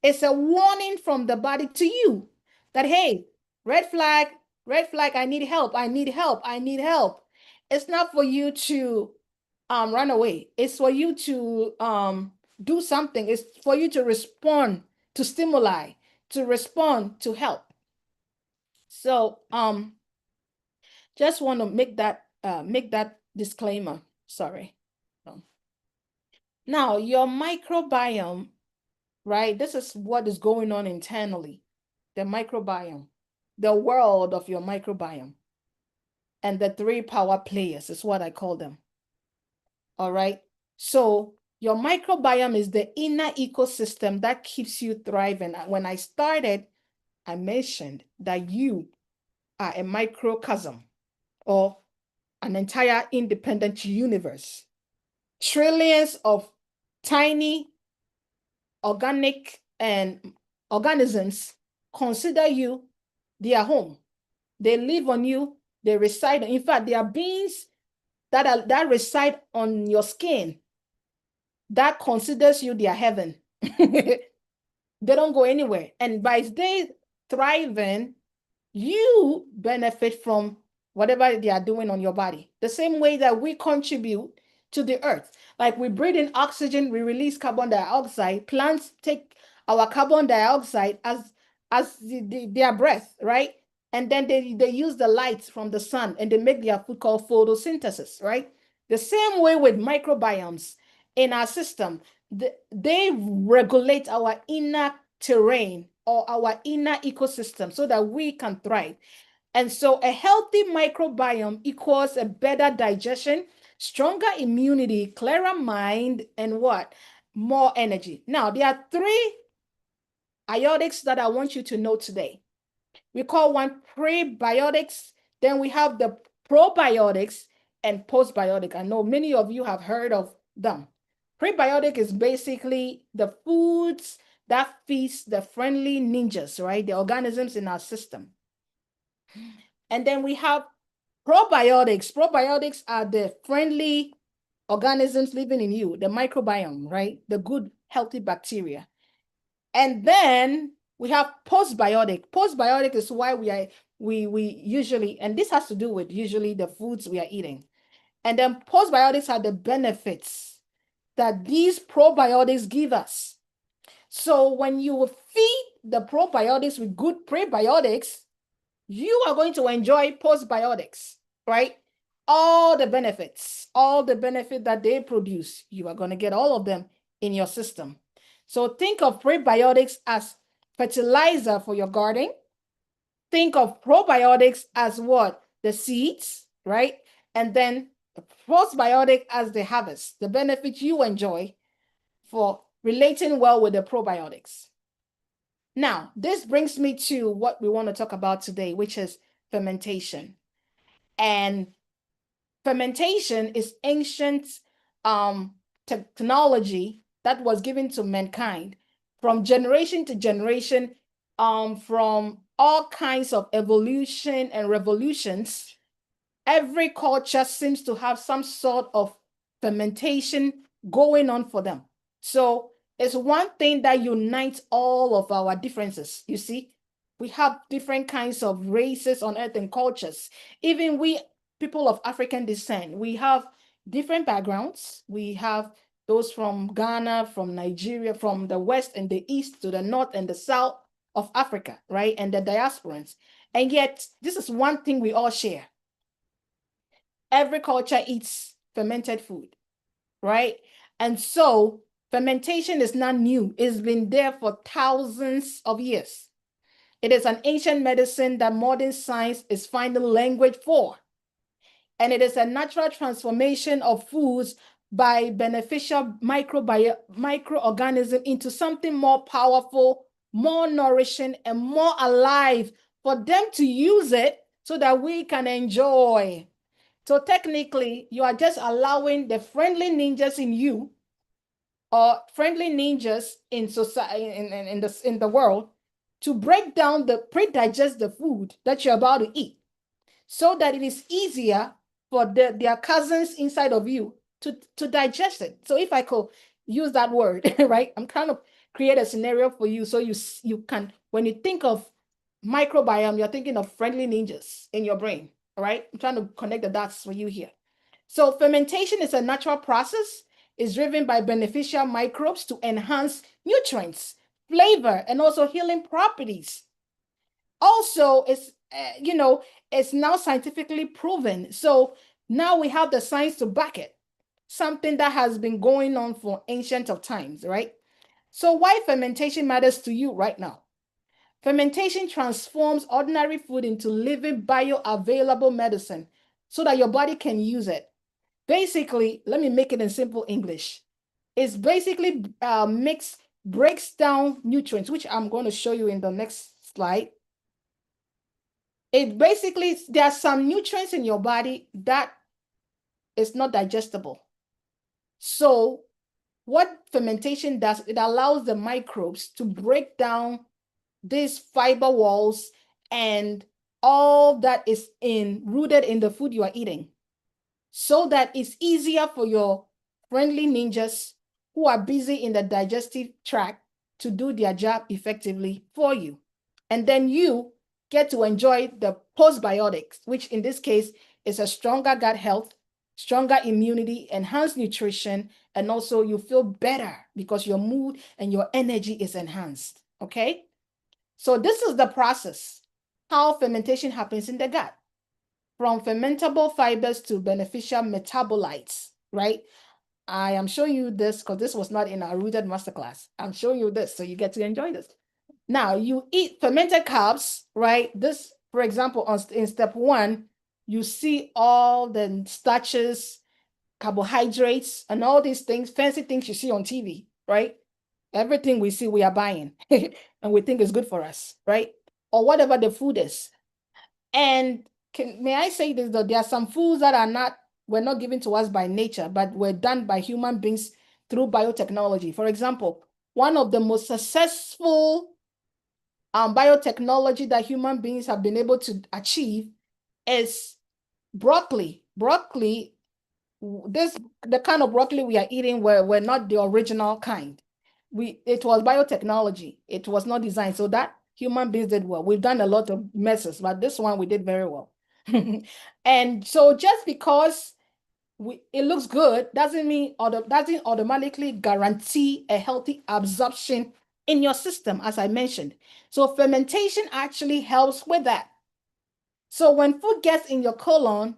[SPEAKER 2] It's a warning from the body to you that, hey, red flag, I need help, I need help, I need help. It's not for you to run away. It's for you to do something. It's for you to respond to stimuli, to respond to help. So just want to make that disclaimer. Sorry. Now, your microbiome, right? This is what is going on internally. The microbiome, the world of your microbiome. And the 3 power players is what I call them. All right. So your microbiome is the inner ecosystem that keeps you thriving. When I started, I mentioned that you are a microcosm or an entire independent universe. Trillions of tiny organic and organisms consider you their home. They live on you, they reside. In fact, there are beings that reside on your skin that considers you their heaven. They don't go anywhere. And by they thriving, you benefit from whatever they are doing on your body. The same way that we contribute to the earth. Like we breathe in oxygen, we release carbon dioxide. Plants take our carbon dioxide as their breath, right? And then they use the light from the sun and they make their food called photosynthesis, right? The same way with microbiomes in our system, they regulate our inner terrain or our inner ecosystem so that we can thrive. And so a healthy microbiome equals a better digestion, stronger immunity, clearer mind, and what? More energy. Now, there are 3 biotics that I want you to know today. We call one prebiotics, then we have the probiotics and postbiotic. I know many of you have heard of them. Prebiotic is basically the foods that feeds the friendly ninjas, right? The organisms in our system. And then we have probiotics. Probiotics are the friendly organisms living in you, the microbiome, right? The good, healthy bacteria. And then we have postbiotic. Postbiotic is why we usually, and this has to do with usually the foods we are eating. And then postbiotics are the benefits that these probiotics give us. So when you feed the probiotics with good prebiotics, you are going to enjoy postbiotics, right? All the benefits that they produce, you are going to get all of them in your system. So think of prebiotics as fertilizer for your garden. Think of probiotics as what? The seeds, right? And then postbiotic as the harvest, the benefit you enjoy for relating well with the probiotics. Now, this brings me to what we want to talk about today, which is fermentation. And fermentation is ancient technology that was given to mankind from generation to generation, from all kinds of evolution and revolutions. Every culture seems to have some sort of fermentation going on for them. So it's one thing that unites all of our differences. You see, we have different kinds of races on earth and cultures. Even we, people of African descent, we have different backgrounds. We have those from Ghana, from Nigeria, from the west and the east to the north and the south of Africa, right? And the diasporans. And yet, this is one thing we all share. Every culture eats fermented food, right? And so fermentation is not new. It's been there for thousands of years. It is an ancient medicine that modern science is finding language for. And it is a natural transformation of foods by beneficial microorganisms into something more powerful, more nourishing, and more alive for them to use it so that we can enjoy. So technically, you are just allowing the friendly ninjas in you or friendly ninjas in society in the world to break down the pre-digest the food that you're about to eat, so that it is easier for their cousins inside of you to digest it. So if I could use that word, right? I'm kind of create a scenario for you so you can, when you think of microbiome, you're thinking of friendly ninjas in your brain, all right? I'm trying to connect the dots for you here. So fermentation is a natural process. It's driven by beneficial microbes to enhance nutrients, flavor, and also healing properties. Also, it's now scientifically proven. So now we have the science to back it. Something that has been going on for ancient of times, right? So why fermentation matters to you right now? Fermentation transforms ordinary food into living bioavailable medicine so that your body can use it. Basically, let me make it in simple English. It's basically breaks down nutrients, which I'm going to show you in the next slide. It basically, there are some nutrients in your body that is not digestible. So what fermentation does, it allows the microbes to break down these fiber walls and all that is rooted in the food you are eating, so that it's easier for your friendly ninjas who are busy in the digestive tract to do their job effectively for you. And then you get to enjoy the postbiotics, which in this case is a stronger gut health, stronger immunity, enhanced nutrition, and also you feel better because your mood and your energy is enhanced, okay? So this is the process, how fermentation happens in the gut, from fermentable fibers to beneficial metabolites, right? I am showing you this because this was not in our rooted masterclass. I'm showing you this so you get to enjoy this. Now you eat fermented carbs, right? This, for example, in step 1, you see all the starches, carbohydrates, and all these things, fancy things you see on TV, right? Everything we see, we are buying and we think is good for us, right? Or whatever the food is. And may I say this though, there are some foods that were not given to us by nature, but were done by human beings through biotechnology. For example, one of the most successful biotechnology that human beings have been able to achieve is broccoli. Broccoli, the kind of broccoli we are eating were not the original kind. It was biotechnology. It was not designed. So that human beings did well. We've done a lot of messes, but this one we did very well. And so just because it looks good doesn't automatically guarantee a healthy absorption in your system, as I mentioned. So fermentation actually helps with that. So when food gets in your colon,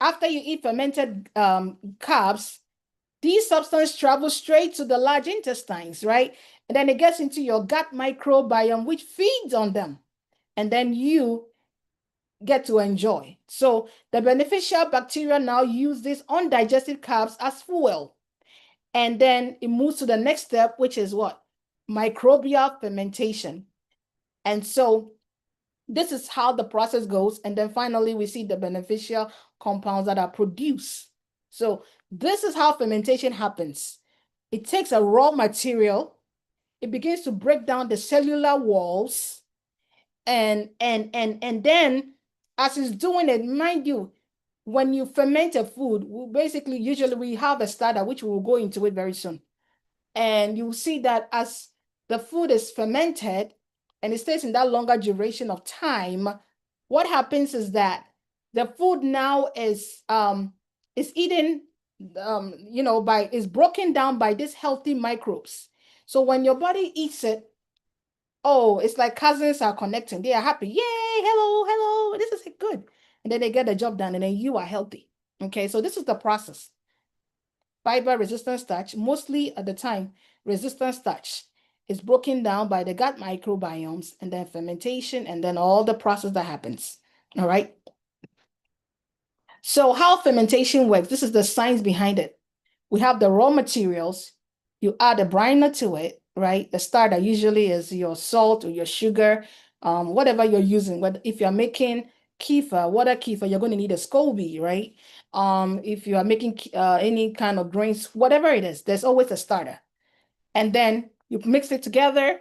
[SPEAKER 2] after you eat fermented carbs, these substances travel straight to the large intestines, right? And then it gets into your gut microbiome, which feeds on them. And then you get to enjoy. So the beneficial bacteria now use these undigested carbs as fuel. And then it moves to the next step, which is what? Microbial fermentation. And so this is how the process goes. And then finally, we see the beneficial compounds that are produced. So this is how fermentation happens. It takes a raw material, it begins to break down the cellular walls, and then as it's doing it, mind you, when you ferment a food, usually we have a starter, which we will go into it very soon. And you see that as the food is fermented and it stays in that longer duration of time, what happens is that the food now is eaten, is broken down by these healthy microbes. So when your body eats it, oh, it's like cousins are connecting. They are happy. Yay, hello, hello. This is good. And then they get the job done and then you are healthy. Okay, so this is the process. Fiber resistant starch, mostly at the time, resistant starch is broken down by the gut microbiomes and then fermentation and then all the process that happens. All right. So how fermentation works, this is the science behind it. We have the raw materials, you add a briner to it, right? The starter usually is your salt or your sugar, whatever you're using. If you're making kefir, water kefir, you're going to need a SCOBY, right? if you are making any kind of grains, whatever it is, there's always a starter. And then you mix it together,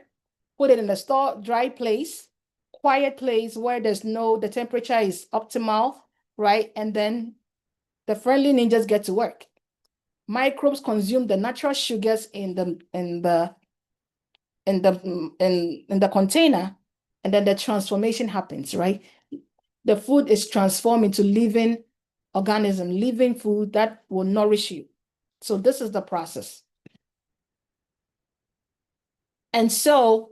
[SPEAKER 2] put it in a store, dry place, quiet place where the temperature is optimal, right? And then the friendly ninjas get to work. Microbes consume the natural sugars in the container, and then the transformation happens, right? The food is transformed into living organism, living food that will nourish you. So this is the process. And so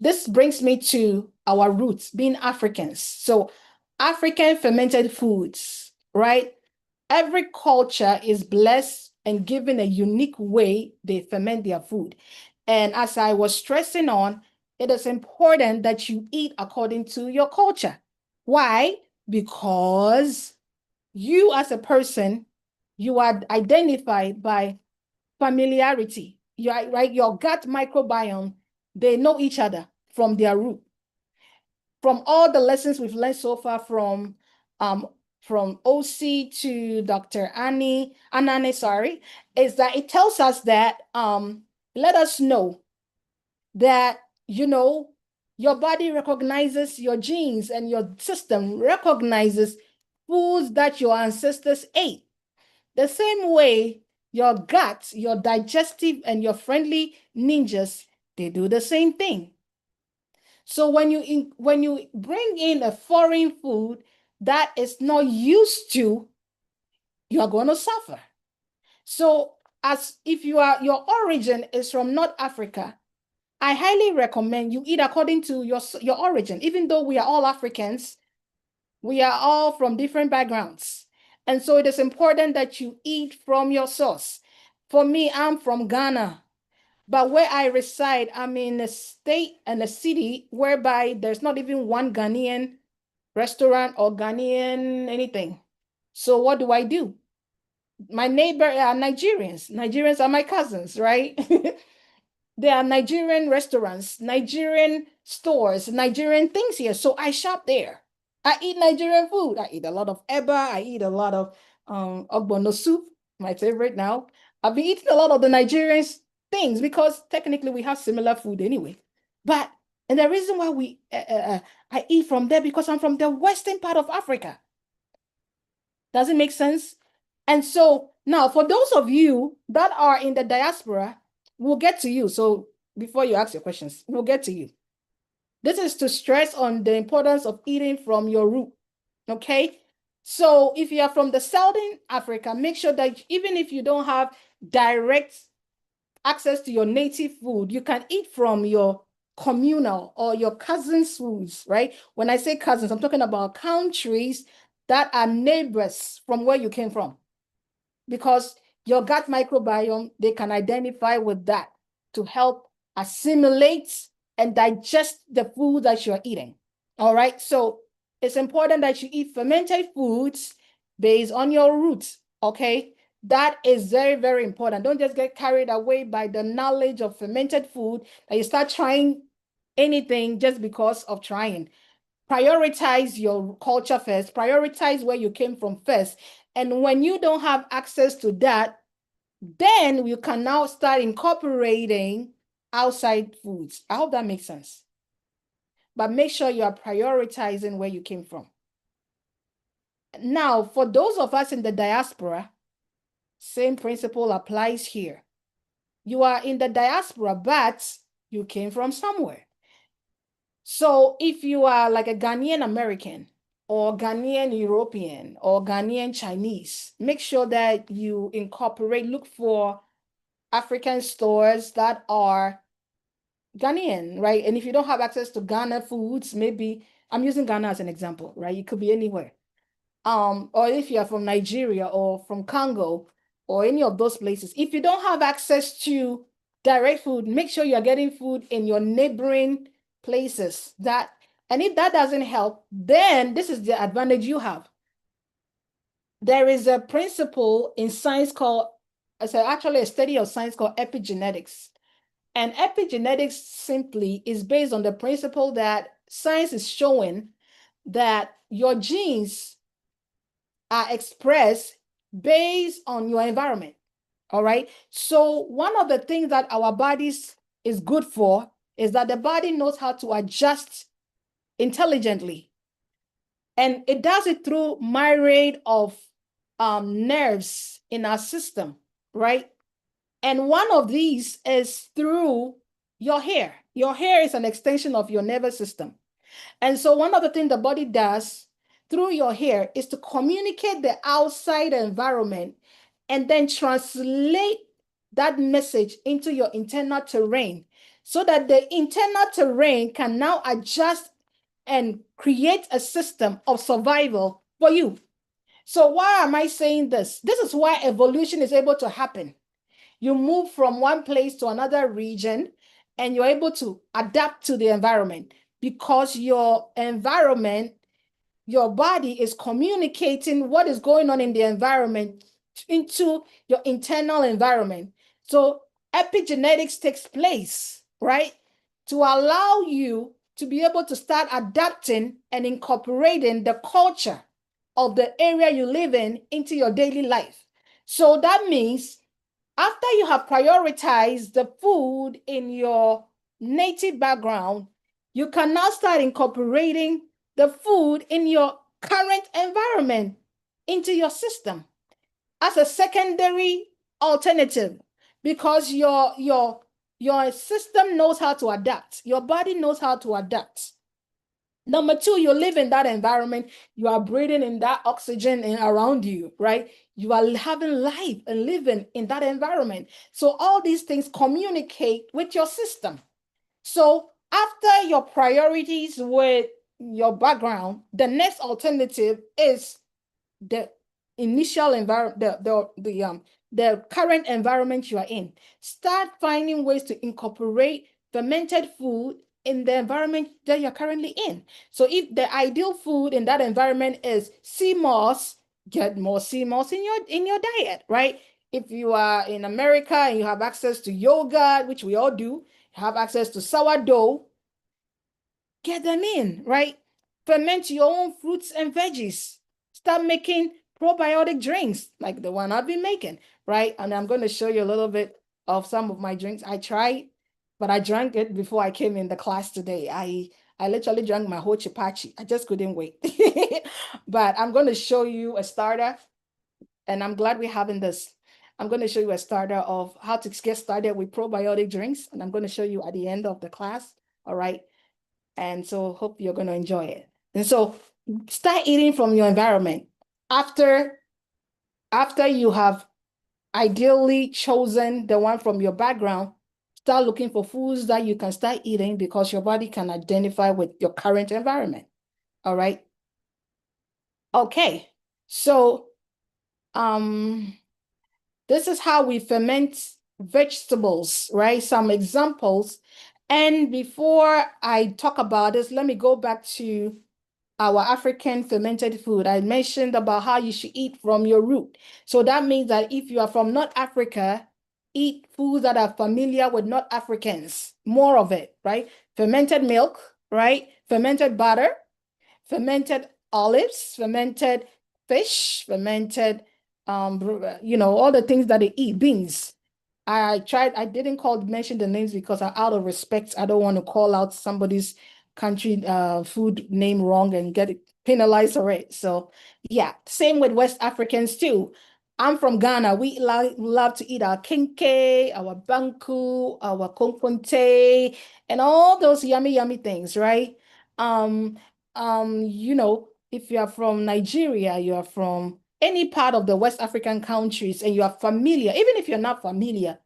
[SPEAKER 2] this brings me to our roots, being Africans. So African fermented foods, right? Every culture is blessed and given a unique way they ferment their food. And as I was stressing on, it is important that you eat according to your culture. Why? Because you as a person, you are identified by familiarity. You are, right? Your gut microbiome, they know each other from their root. From all the lessons we've learned so far from OC to Dr. Anane, sorry, is that it tells us that let us know that, you know, your body recognizes your genes and your system recognizes foods that your ancestors ate. The same way your gut, your digestive and your friendly ninjas, they do the same thing. So when you bring in a foreign food that is not used to, you are going to suffer. So as if your origin is from North Africa, I highly recommend you eat according to your origin. Even though we are all Africans, we are all from different backgrounds. And so it is important that you eat from your source. For me, I'm from Ghana. But where I reside, I'm in a state and a city whereby there's not even one Ghanaian restaurant or Ghanaian anything. So what do? My neighbor are Nigerians. Nigerians are my cousins, right? There are Nigerian restaurants, Nigerian stores, Nigerian things here. So I shop there. I eat Nigerian food. I eat a lot of eba. I eat a lot of ogbono soup, my favorite now. I've been eating a lot of the Nigerian things because technically we have similar food anyway. But and the reason why I eat from there because I'm from the western part of Africa. Does it make sense? And so now for those of you that are in the diaspora, we'll get to you. So before you ask your questions, we'll get to you. This is to stress on the importance of eating from your root, okay? So if you are from the Southern Africa, make sure that even if you don't have direct access to your native food, you can eat from your communal or your cousins' foods, right? When I say cousins, I'm talking about countries that are neighbors from where you came from. Because your gut microbiome, they can identify with that to help assimilate and digest the food that you're eating. All right. So it's important that you eat fermented foods based on your roots. Okay. That is very, very important. Don't just get carried away by the knowledge of fermented food that you start trying anything just because of trying. Prioritize your culture first, prioritize where you came from first. And when you don't have access to that, then you can now start incorporating outside foods. I hope that makes sense. But make sure you are prioritizing where you came from. Now, for those of us in the diaspora, same principle applies here. You are in the diaspora, but you came from somewhere. So if you are like a Ghanaian American or Ghanaian European or Ghanaian Chinese, make sure that you incorporate, look for African stores that are Ghanaian, right? And if you don't have access to Ghana foods, maybe I'm using Ghana as an example, right? It could be anywhere. Or if you're from Nigeria or from Congo or any of those places, if you don't have access to direct food, make sure you're getting food in your neighboring places. And if that doesn't help, then this is the advantage you have. There is a principle in science called, actually a study of science called epigenetics. And epigenetics simply is based on the principle that science is showing that your genes are expressed based on your environment. All right. So one of the things that our bodies is good for is that the body knows how to adjust intelligently. And it does it through myriad of nerves in our system, right? And one of these is through your hair. Your hair is an extension of your nervous system. And so one of the things the body does through your hair is to communicate the outside environment and then translate that message into your internal terrain so that the internal terrain can now adjust and create a system of survival for you. So why am I saying this? This is why evolution is able to happen. You move from one place to another region and you're able to adapt to the environment because your environment, your body is communicating what is going on in the environment into your internal environment. So epigenetics takes place, right? To allow you to be able to start adapting and incorporating the culture of the area you live in into your daily life. So that means after you have prioritized the food in your native background, you can now start incorporating the food in your current environment into your system as a secondary alternative because your system knows how to adapt. Your body knows how to adapt. Number two, you live in that environment. You are breathing in that oxygen around you, right? You are having life and living in that environment. So all these things communicate with your system. So after your priorities with your background, the next alternative is the initial environment, the current environment you are in. Start finding ways to incorporate fermented food in the environment that you're currently in. So if the ideal food in that environment is sea moss, get more sea moss in your diet, right? If you are in America and you have access to yogurt, which we all do, have access to sourdough, get them in, right? Ferment your own fruits and veggies. Start making probiotic drinks like the one I've been making, right? And I'm going to show you a little bit of some of my drinks. I tried, but I drank it before I came in the class today. I literally drank my whole chipachi. I just couldn't wait. But I'm going to show you a starter, and I'm glad we're having this. I'm going to show you a starter of how to get started with probiotic drinks, and I'm going to show you at the end of the class, all right? And so hope you're going to enjoy it. And so start eating from your environment. After you have ideally chosen the one from your background, start looking for foods that you can start eating because your body can identify with your current environment. All right. Okay. So this is how we ferment vegetables, right? Some examples. And before I talk about this, let me go back to our African fermented food. I mentioned about how you should eat from your root. So that means that if you are from North Africa, eat foods that are familiar with North Africans, more of it, right? Fermented milk, right? Fermented butter, fermented olives, fermented fish, fermented, all the things that they eat, beans. I didn't mention the names because out of respect, I don't want to call out somebody's country food name wrong and get penalized for it. So yeah, same with West Africans too. I'm from Ghana. We love to eat our kenke, our banku, our konkonte, and all those yummy, yummy things, right? Um, if you are from Nigeria, you are from any part of the West African countries, and you are familiar, even if you're not familiar,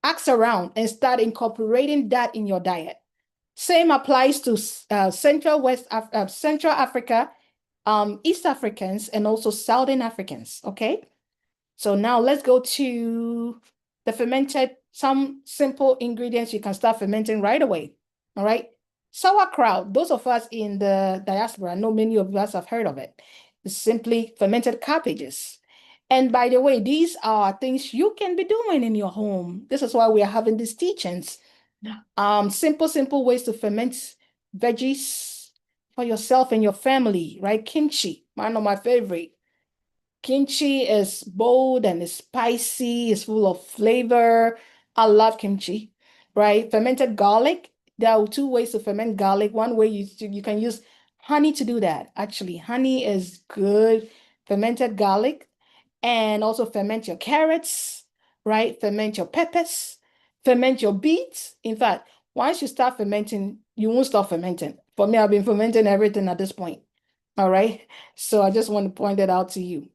[SPEAKER 2] ask around and start incorporating that in your diet. Same applies to Central Africa, East Africans, and also Southern Africans, okay? So now let's go to the fermented, some simple ingredients you can start fermenting right away, all right? Sauerkraut, those of us in the diaspora, I know many of us have heard of it. It's simply fermented cabbages. And by the way, these are things you can be doing in your home. This is why we are having these teachings. Simple ways to ferment veggies for yourself and your family, right? Kimchi, one of my favorite. Kimchi is bold and it's spicy, it's full of flavor. I love kimchi, right? Fermented garlic. There are two ways to ferment garlic. One way you can use honey to do that. Actually, honey is good. Fermented garlic, and also ferment your carrots, right? Ferment your peppers, ferment your beets. In fact, once you start fermenting, you won't stop fermenting. For me, I've been fermenting everything at this point. All right. So I just want to point that out to you.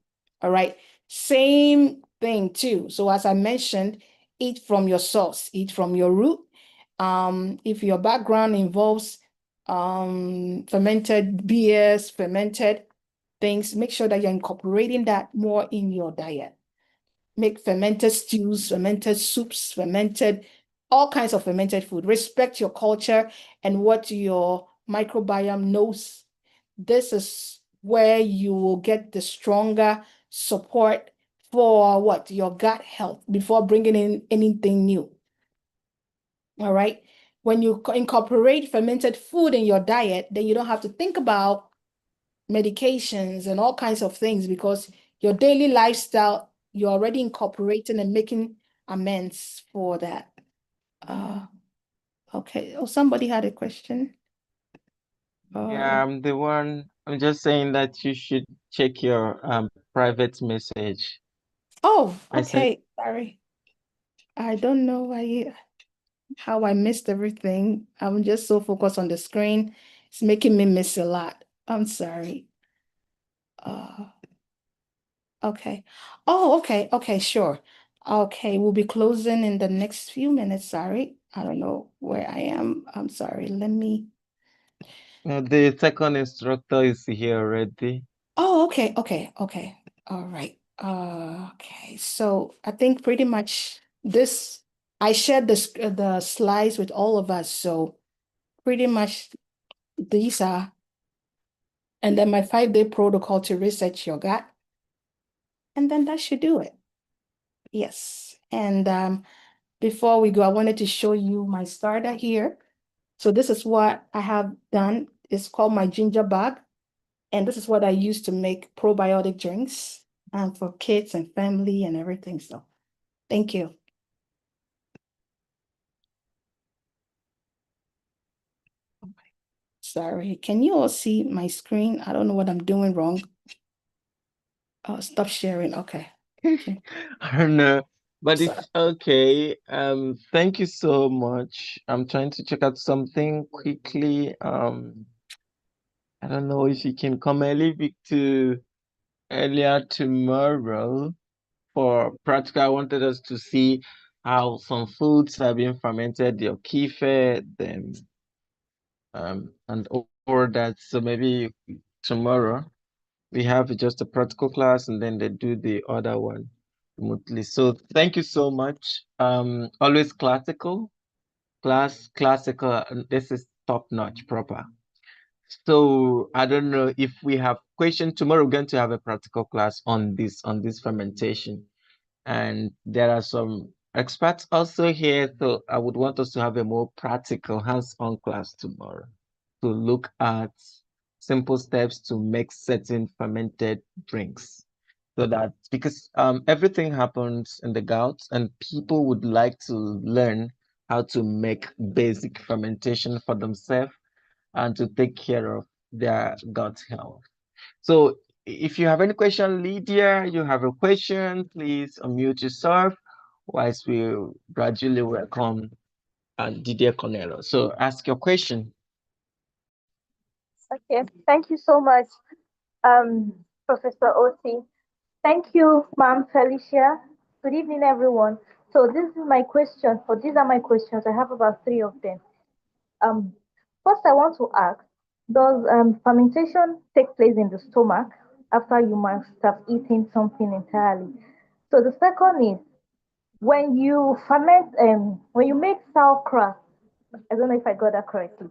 [SPEAKER 2] All right. Same thing too. So as I mentioned, eat from your source, eat from your root. If your background involves fermented beers, fermented things, make sure that you're incorporating that more in your diet. Make fermented stews, fermented soups, fermented, all kinds of fermented food. Respect your culture and what your microbiome knows. This is where you will get the stronger support for what? Your gut health before bringing in anything new. All right. When you incorporate fermented food in your diet, then you don't have to think about medications and all kinds of things because your daily lifestyle, you're already incorporating and making amends for that. Okay. Oh, somebody had a question.
[SPEAKER 1] Yeah, I'm the one. I'm just saying that you should check your private message.
[SPEAKER 2] Oh,
[SPEAKER 1] I sent.
[SPEAKER 2] okay. Sorry. I don't know how I missed everything. I'm just so focused on the screen. It's making me miss a lot. I'm sorry. Uh, okay. Oh, okay. Okay, sure. Okay, we'll be closing in the next few minutes. Sorry. I don't know where I am. I'm sorry. Let me.
[SPEAKER 1] The second instructor is here already.
[SPEAKER 2] Oh, okay. All right. Okay. So I think pretty much this, I shared the slides with all of us. So pretty much these are, and then my 5-day protocol to research your gut. And then that should do it. Yes. And before we go, I wanted to show you my starter here. So this is what I have done. It's called my ginger bag. And this is what I use to make probiotic drinks for kids and family and everything. So thank you. Sorry, can you all see my screen? I don't know what I'm doing wrong. Oh, stop sharing. Okay.
[SPEAKER 1] I don't know, but
[SPEAKER 2] Sorry.
[SPEAKER 1] if okay, thank you so much. I'm trying to check out something quickly. I don't know if you can come earlier tomorrow for practical. I wanted us to see how some foods are being fermented, your kefir, them, and all that. So maybe tomorrow we have just a practical class and then they do the other one remotely. So thank you so much. Always classical. This is top notch, proper. So I don't know if we have questions tomorrow. We're going to have a practical class on this fermentation, and there are some experts also here. So I would want us to have a more practical, hands-on class tomorrow to look at simple steps to make certain fermented drinks. So that because everything happens in the gut, and people would like to learn how to make basic fermentation for themselves and to take care of their gut health. So if you have any question, Lydia, you have a question, please unmute yourself whilst we gradually welcome Didier Cornello. So ask your question.
[SPEAKER 3] Okay, thank you so much, Professor Oti. Thank you, Ma'am Felicia. Good evening, everyone. So this is my question, or these are my questions. I have about three of them. Um, First, I want to ask, does fermentation take place in the stomach after you must have eaten something entirely? So the second is, when you ferment, when you make sauerkraut, I don't know if I got that correctly.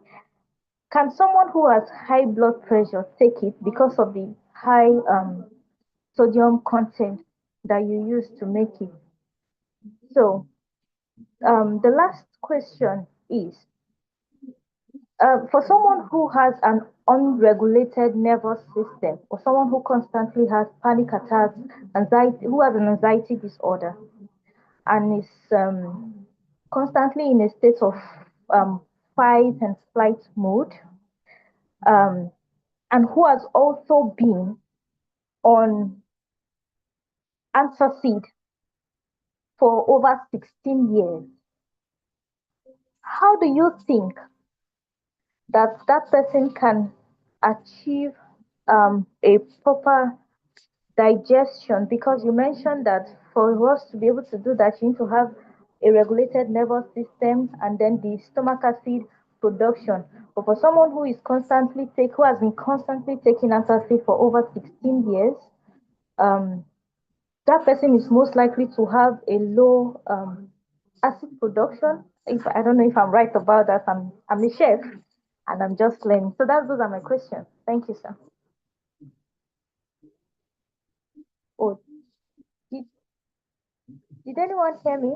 [SPEAKER 3] Can someone who has high blood pressure take it because of the high sodium content that you use to make it? So the last question is, for someone who has an unregulated nervous system, or someone who constantly has panic attacks, anxiety, who has an anxiety disorder, and is constantly in a state of fight and flight mode, and who has also been on antacid for over 16 years. How do you think that that person can achieve a proper digestion? Because you mentioned that for us to be able to do that, you need to have a regulated nervous system and then the stomach acid production. But for someone who has been constantly taking antacid for over 16 years, that person is most likely to have a low acid production. If I don't know if I'm right about that, I'm a chef and I'm just learning. So those are my questions. Thank you, sir. Oh, did anyone hear me?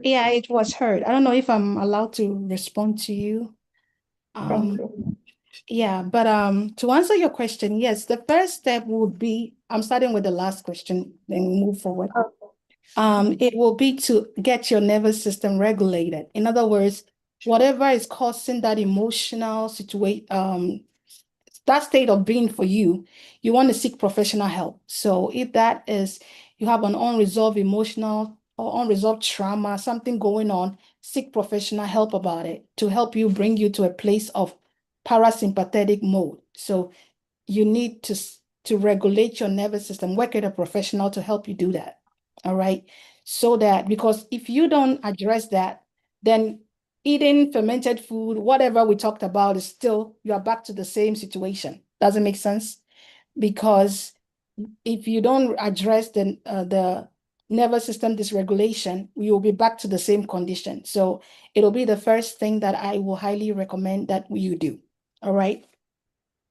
[SPEAKER 2] Yeah, it was heard. I don't know if I'm allowed to respond to you.
[SPEAKER 3] Thank you.
[SPEAKER 2] Yeah, but to answer your question, yes, the first step would be, I'm starting with the last question, then move forward.
[SPEAKER 3] Okay.
[SPEAKER 2] It will be to get your nervous system regulated. In other words, whatever is causing that emotional situation, that state of being for you, you want to seek professional help. So if that is, you have an unresolved emotional or unresolved trauma, something going on, seek professional help about it to help you bring you to a place of parasympathetic mode. So you need to regulate your nervous system, work with a professional to help you do that. All right. So that, because if you don't address that, then eating fermented food, whatever we talked about, is still, you are back to the same situation. Does it make sense? Because if you don't address the nervous system dysregulation, you will be back to the same condition. So it'll be the first thing that I will highly recommend that you do. All right.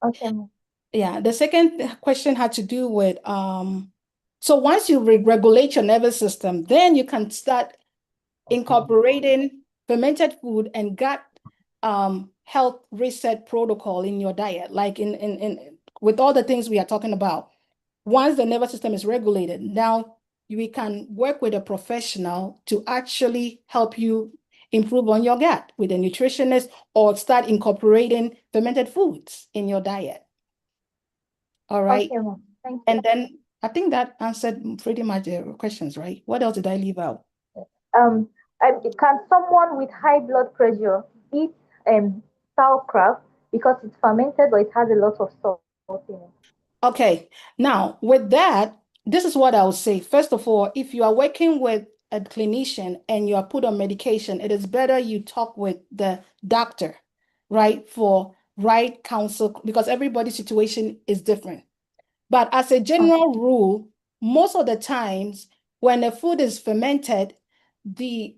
[SPEAKER 3] Okay.
[SPEAKER 2] Yeah. The second question had to do with so once you regulate your nervous system, then you can start incorporating fermented food and gut health reset protocol in your diet, like in with all the things we are talking about. Once the nervous system is regulated, now we can work with a professional to actually help you improve on your gut with a nutritionist, or start incorporating fermented foods in your diet. All right.
[SPEAKER 3] Okay, thank you.
[SPEAKER 2] And then I think that answered pretty much the questions, right? What else did I leave out?
[SPEAKER 3] Can someone with high blood pressure eat sauerkraut because it's fermented, but it has a lot of salt in it?
[SPEAKER 2] Okay, now with that, this is what I would say. First of all, if you are working with a clinician and you are put on medication, it is better you talk with the doctor, right? For right counsel, because everybody's situation is different. But as a general rule, most of the times when a food is fermented, the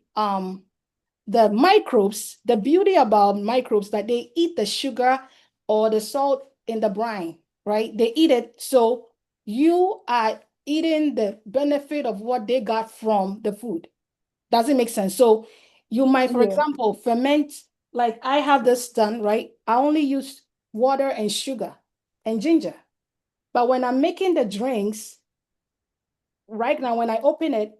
[SPEAKER 2] microbes, the beauty about microbes, that they eat the sugar or the salt in the brine, right? They eat it. So you are eating the benefit of what they got from the food. Does it make sense? So you might, for example, ferment, like I have this done, right? I only use water and sugar and ginger. But when I'm making the drinks, right now, when I open it,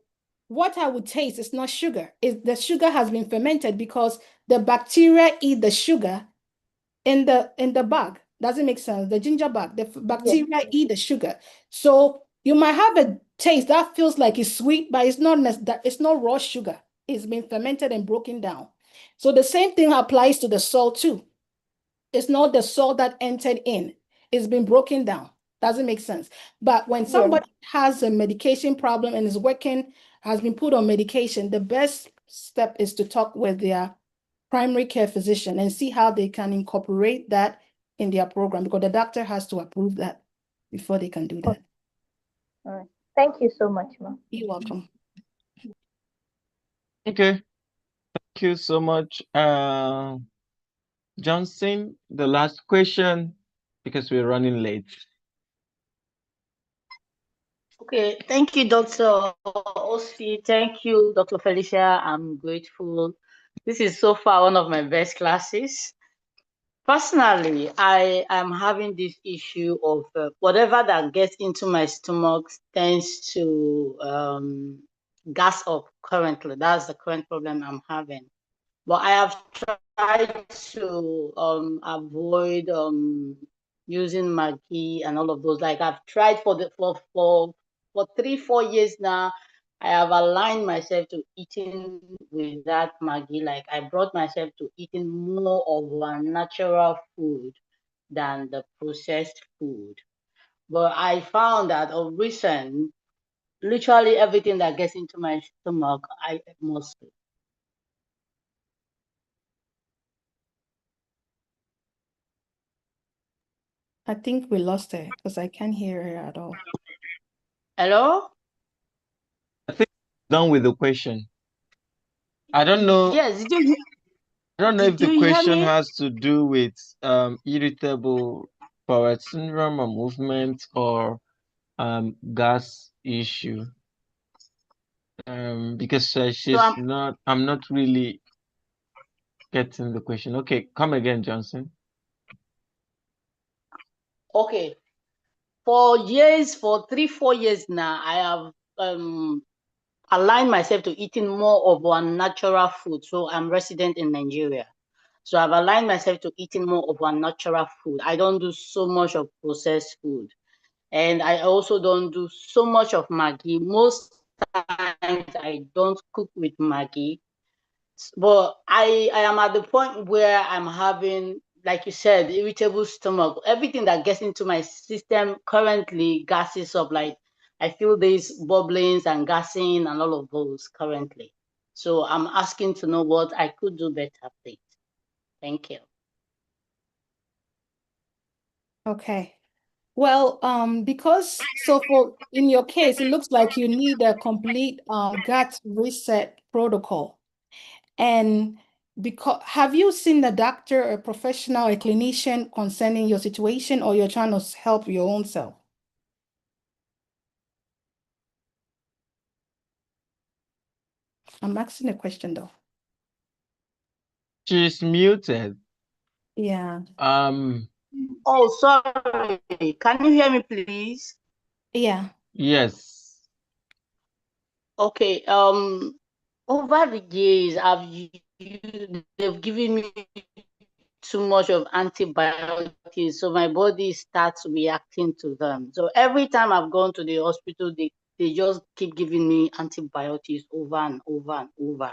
[SPEAKER 2] what I would taste is not sugar. The sugar has been fermented because the bacteria eat the sugar in the bag. Does it make sense? The ginger bag, the bacteria eat the sugar. So you might have a taste that feels like it's sweet, but it's not raw sugar. It's been fermented and broken down. So the same thing applies to the salt too. It's not the salt that entered in. It's been broken down. Doesn't make sense. But when somebody has a medication problem and has been put on medication, the best step is to talk with their primary care physician and see how they can incorporate that in their program, because the doctor has to approve that before they can do that.
[SPEAKER 3] All right. Thank you so much, ma'am.
[SPEAKER 2] You're welcome.
[SPEAKER 1] Okay. Thank you so much. Johnson, the last question, because we're running late.
[SPEAKER 4] Okay, thank you, Dr. Osi. Thank you, Dr. Felicia. I'm grateful. This is so far one of my best classes. Personally, I am having this issue of whatever that gets into my stomach tends to gas up currently. That's the current problem I'm having. But I have tried to avoid using Maggi and all of those. Like I've tried for 3-4 years now. I have aligned myself to eating with that Maggi. Like I brought myself to eating more of a natural food than the processed food. But I found that of recent, literally everything that gets into my stomach, I must.
[SPEAKER 2] I think we lost her because I can't hear her at all.
[SPEAKER 4] Hello?
[SPEAKER 1] I think I'm done with the question. I don't know.
[SPEAKER 4] Yes,
[SPEAKER 1] I don't know if
[SPEAKER 4] did
[SPEAKER 1] the
[SPEAKER 4] you hear
[SPEAKER 1] question
[SPEAKER 4] me?
[SPEAKER 1] has to do with irritable bowel syndrome or movement or gas issue. Because
[SPEAKER 4] So
[SPEAKER 1] I'm not really getting the question. Okay, come again, Johnson.
[SPEAKER 4] okay. For 3-4 years now, I have aligned myself to eating more of one natural food. So I'm resident in Nigeria. So I've aligned myself to eating more of one natural food. I don't do so much of processed food. And I also don't do so much of Maggi. Most times I don't cook with Maggi. But I am at the point where I'm having, like you said, irritable stomach. Everything that gets into my system currently gases up. Like I feel these bubblings and gassing and all of those currently. So I'm asking to know what I could do better, please. Thank you.
[SPEAKER 2] Okay. Well, because in your case, it looks like you need a complete gut reset protocol. And because have you seen a doctor, a professional, a clinician concerning your situation, or you're trying to help your own self? I'm asking a question though.
[SPEAKER 1] She's muted.
[SPEAKER 2] Yeah.
[SPEAKER 4] Oh, sorry. Can you hear me, please?
[SPEAKER 2] Yeah.
[SPEAKER 1] Yes.
[SPEAKER 4] Okay. Over the years, they've given me too much of antibiotics, so my body starts reacting to them. So every time I've gone to the hospital, they just keep giving me antibiotics over and over and over.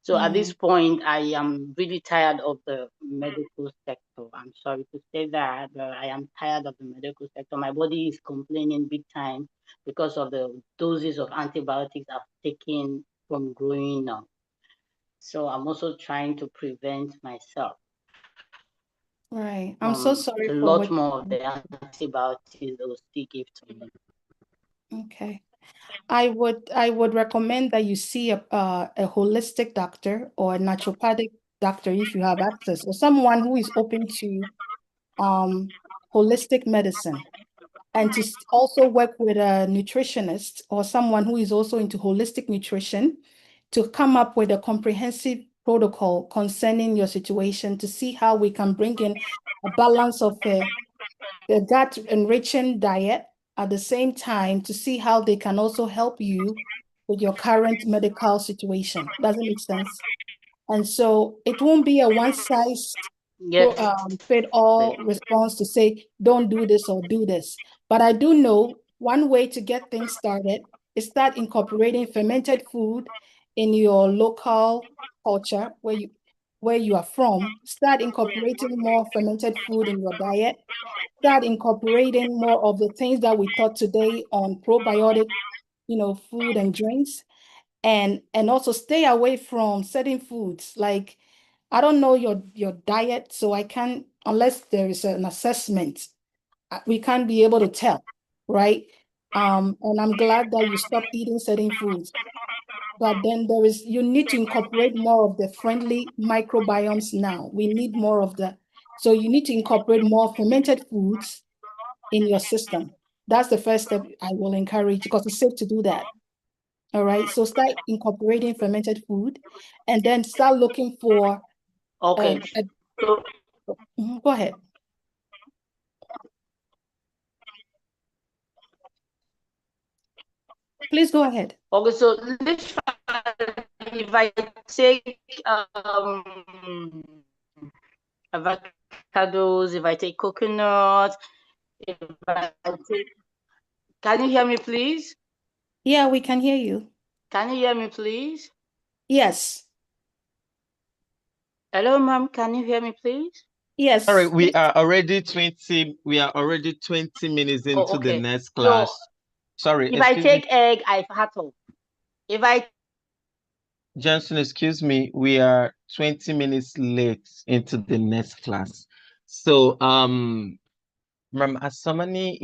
[SPEAKER 4] So at this point, I am really tired of the medical sector. I'm sorry to say that, but I am tired of the medical sector. My body is complaining big time because of the doses of antibiotics I've taken from growing up. So I'm also trying to prevent myself.
[SPEAKER 2] Right. I'm so sorry
[SPEAKER 4] a
[SPEAKER 2] for
[SPEAKER 4] lot
[SPEAKER 2] what.
[SPEAKER 4] more of the antibiotics they will still give to me.
[SPEAKER 2] Okay. I would recommend that you see a holistic doctor or a naturopathic doctor if you have access, or someone who is open to holistic medicine, and to also work with a nutritionist or someone who is also into holistic nutrition to come up with a comprehensive protocol concerning your situation to see how we can bring in a balance of the gut enriching diet at the same time to see how they can also help you with your current medical situation. Does it make sense? And so it won't be a one size
[SPEAKER 4] Yes.
[SPEAKER 2] fit all response to say, don't do this or do this. But I do know one way to get things started is start incorporating fermented food in your local culture where you are from. Start incorporating more fermented food in your diet. Start incorporating more of the things that we taught today on probiotic, food and drinks, and also stay away from certain foods. Like, I don't know your diet, so I can't, unless there is an assessment, we can't be able to tell, right? And I'm glad that you stopped eating certain foods. But then you need to incorporate more of the friendly microbiomes now. We need more of that. So you need to incorporate more fermented foods in your system. That's the first step I will encourage, because it's safe to do that. All right. So start incorporating fermented food, and then start looking for
[SPEAKER 4] Okay. So
[SPEAKER 2] Go ahead. Please go ahead.
[SPEAKER 4] Okay, so if I take avocados, if I take coconut, if I take, can you hear me, please?
[SPEAKER 2] Yeah, we can hear you.
[SPEAKER 4] Can you hear me, please?
[SPEAKER 2] Yes.
[SPEAKER 4] Hello, ma'am. Can you hear me, please?
[SPEAKER 2] Yes.
[SPEAKER 1] Sorry, we are already 20 minutes into the
[SPEAKER 4] okay.
[SPEAKER 1] next
[SPEAKER 4] So
[SPEAKER 1] class. Sorry,
[SPEAKER 4] if I
[SPEAKER 1] excuse me.
[SPEAKER 4] take egg, I fattle. If I
[SPEAKER 1] Johnson, excuse me, we are 20 minutes late into the next class. So Ma'am Asamani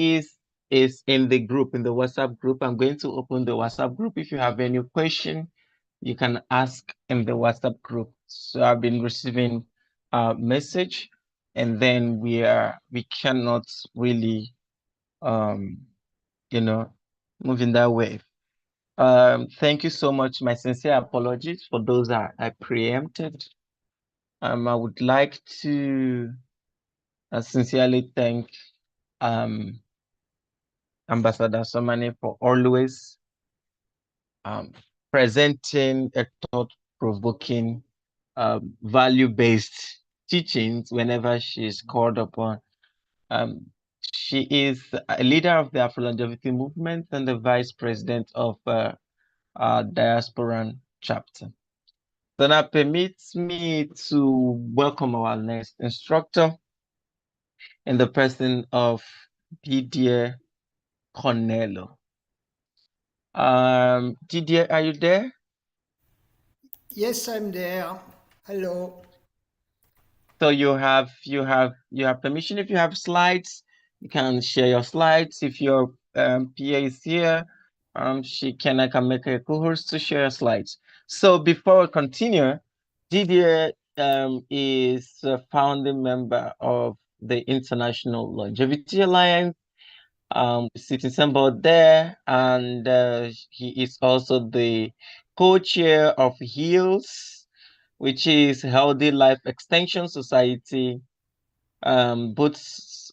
[SPEAKER 1] is in the group, in the WhatsApp group. I'm going to open the WhatsApp group. If you have any question, you can ask in the WhatsApp group. So I've been receiving a message, and then we cannot really you know, moving that way. Thank you so much. My sincere apologies for those that I preempted. I would like to sincerely thank Ambassador Somani for always presenting a thought-provoking, value-based teachings whenever she's called upon. She is a leader of the Afrolongevity movement and the vice president of our diasporan chapter. So that permits me to welcome our next instructor in the person of Didier Cornello. Didier, are you there?
[SPEAKER 5] Yes, I'm there. Hello.
[SPEAKER 1] So you have permission. If you have slides, you can share your slides. If your PA is here, I can make a co-host to share slides. So before we continue, Didier is a founding member of the International Longevity Alliance. Sitting symbol there, and he is also the co-chair of HEALS, which is Healthy Life Extension Society. Both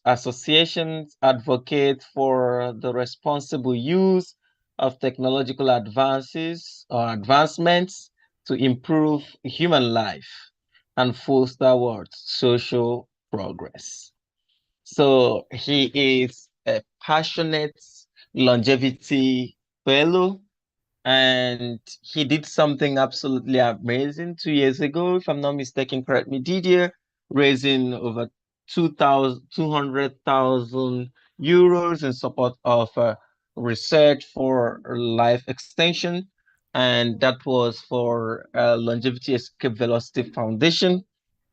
[SPEAKER 1] associations advocate for the responsible use of technological advances or advancements to improve human life and foster social progress. So he is a passionate longevity fellow, and he did something absolutely amazing 2 years ago, if I'm not mistaken, correct me, Didier, raising over 200,000 euros in support of research for life extension, and that was for Longevity Escape Velocity Foundation.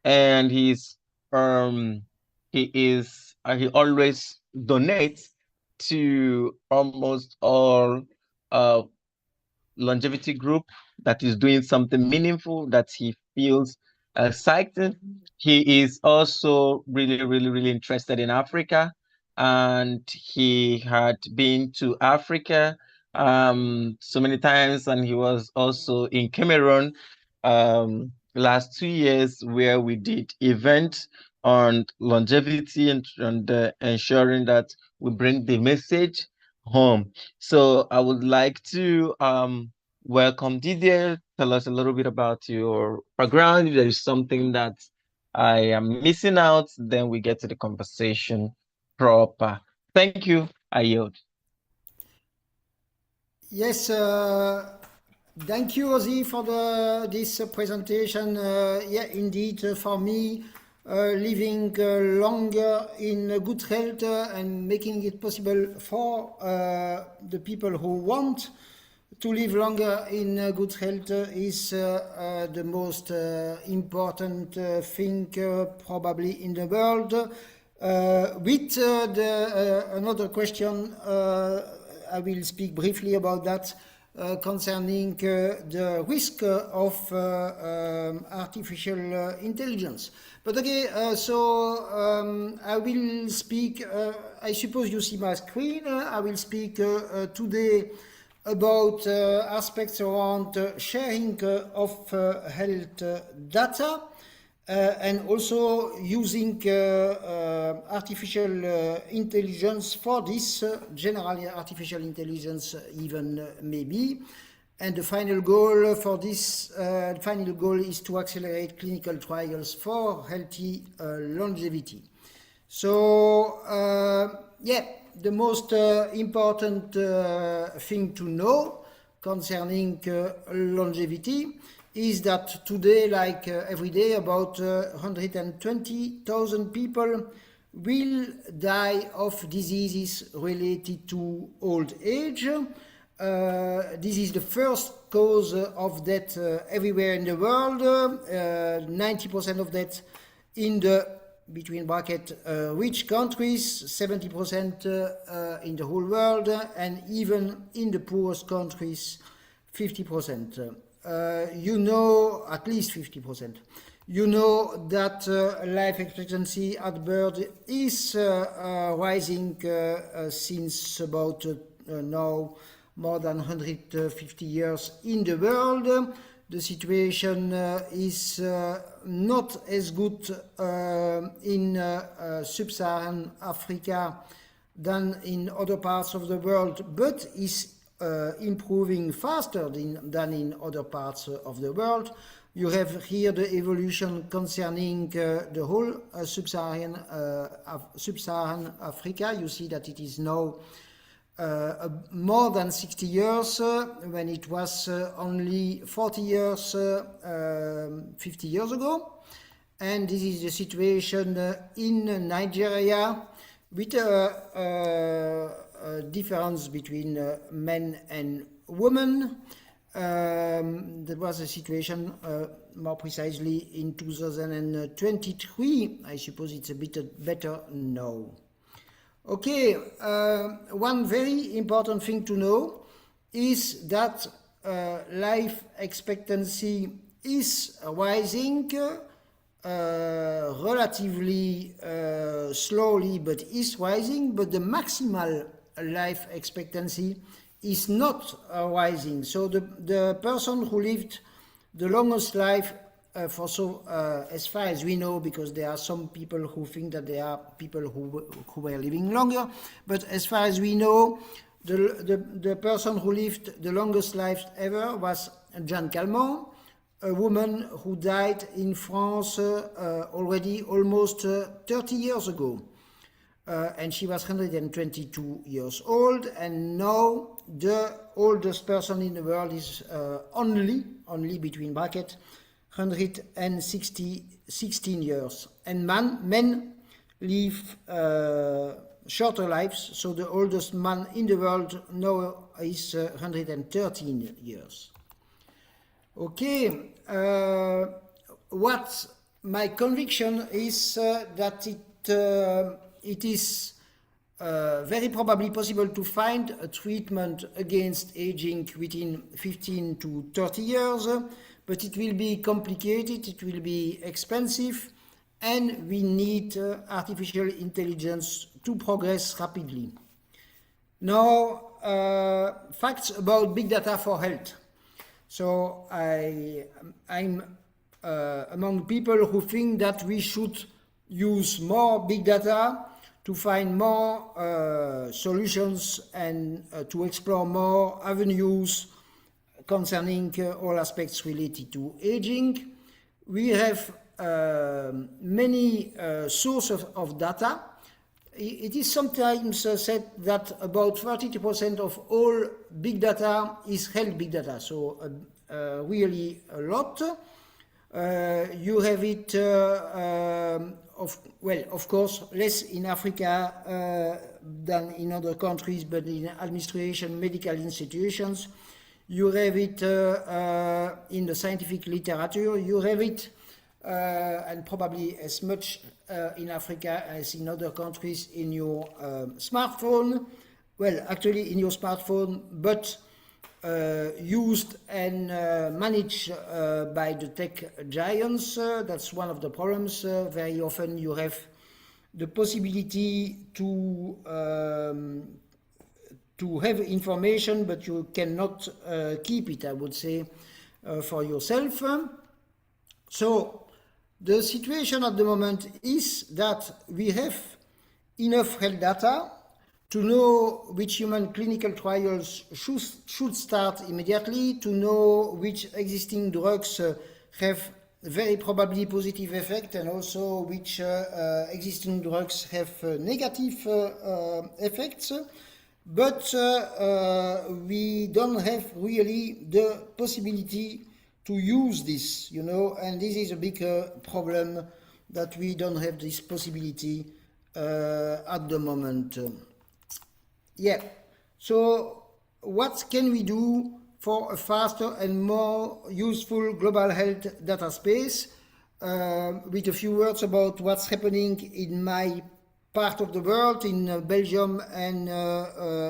[SPEAKER 1] And he always donates to almost all longevity group that is doing something meaningful that he feels excited. He is also really interested in Africa, and he had been to Africa so many times, and he was also in Cameroon last 2 years, where we did events on longevity and ensuring that we bring the message home. So I would like to welcome Didier. Tell us a little bit about your background. If there is something that I am missing out, then we get to the conversation proper. Thank you. I yield.
[SPEAKER 5] Yes, thank you, Ozzy, for this presentation. Yeah, indeed, for me, living longer in good health and making it possible for the people who want to live longer in good health is the most important thing probably in the world. With another question, I will speak briefly about that concerning the risk of artificial intelligence. But okay, I will speak, I suppose you see my screen. I will speak today about aspects around sharing of health data. and also using artificial intelligence for this, generally artificial intelligence even maybe. And the final goal for this, final goal is to accelerate clinical trials for healthy longevity. So, yeah, the most important thing to know concerning longevity is that today, like every day, about 120,000 people will die of diseases related to old age. This is the first cause of death everywhere in the world. 90% of death in the, between bracket, rich countries, 70% in the whole world, and even in the poorest countries, 50%. You know, at least 50%. You know that life expectancy at birth is rising since about now more than 150 years in the world. The situation is not as good in sub-Saharan Africa than in other parts of the world, but is improving faster than in other parts of the world. You have here the evolution concerning the whole sub-Saharan Africa. You see that it is now more than 60 years when it was only 40 years 50 years ago. And this is the situation in Nigeria, with a difference between men and women. There was a situation more precisely in 2023. I suppose it's a bit better now. Okay, one very important thing to know is that life expectancy is rising relatively slowly, but is rising, but the maximal life expectancy is not rising. So the person who lived the longest life for as far as we know, because there are some people who think that there are people who were living longer, but as far as we know, the person who lived the longest life ever was Jeanne Calment, a woman who died in France already almost 30 years ago. And she was 122 years old, and now the oldest person in the world is only between brackets 116 years. And men live shorter lives, so the oldest man in the world now is 113 years. Okay, what my conviction is that it is very probably possible to find a treatment against aging within 15 to 30 years, but it will be complicated, it will be expensive, and we need artificial intelligence to progress rapidly. Now, facts about big data for health. So I'm among people who think that we should use more big data to find more solutions and to explore more avenues concerning all aspects related to aging. We have many sources of data. It is sometimes said that about 30% of all big data is health big data, so really a lot. You have it, of course, less in Africa than in other countries, but in administration, medical institutions. You have it in the scientific literature. You have it, and probably as much in Africa as in other countries, in your smartphone. Well, actually in your smartphone, but used and managed by the tech giants. That's one of the problems. Very often you have the possibility to have information, but you cannot keep it, I would say, for yourself. So The situation at the moment is that we have enough health data to know which human clinical trials should start immediately, to know which existing drugs have very probably positive effect, and also which existing drugs have negative effects. But we don't have really the possibility to use this, you know, and this is a big problem, that we don't have this possibility at the moment. Yeah, so what can we do for a faster and more useful global health data space? With a few words about what's happening in my part of the world, in Belgium and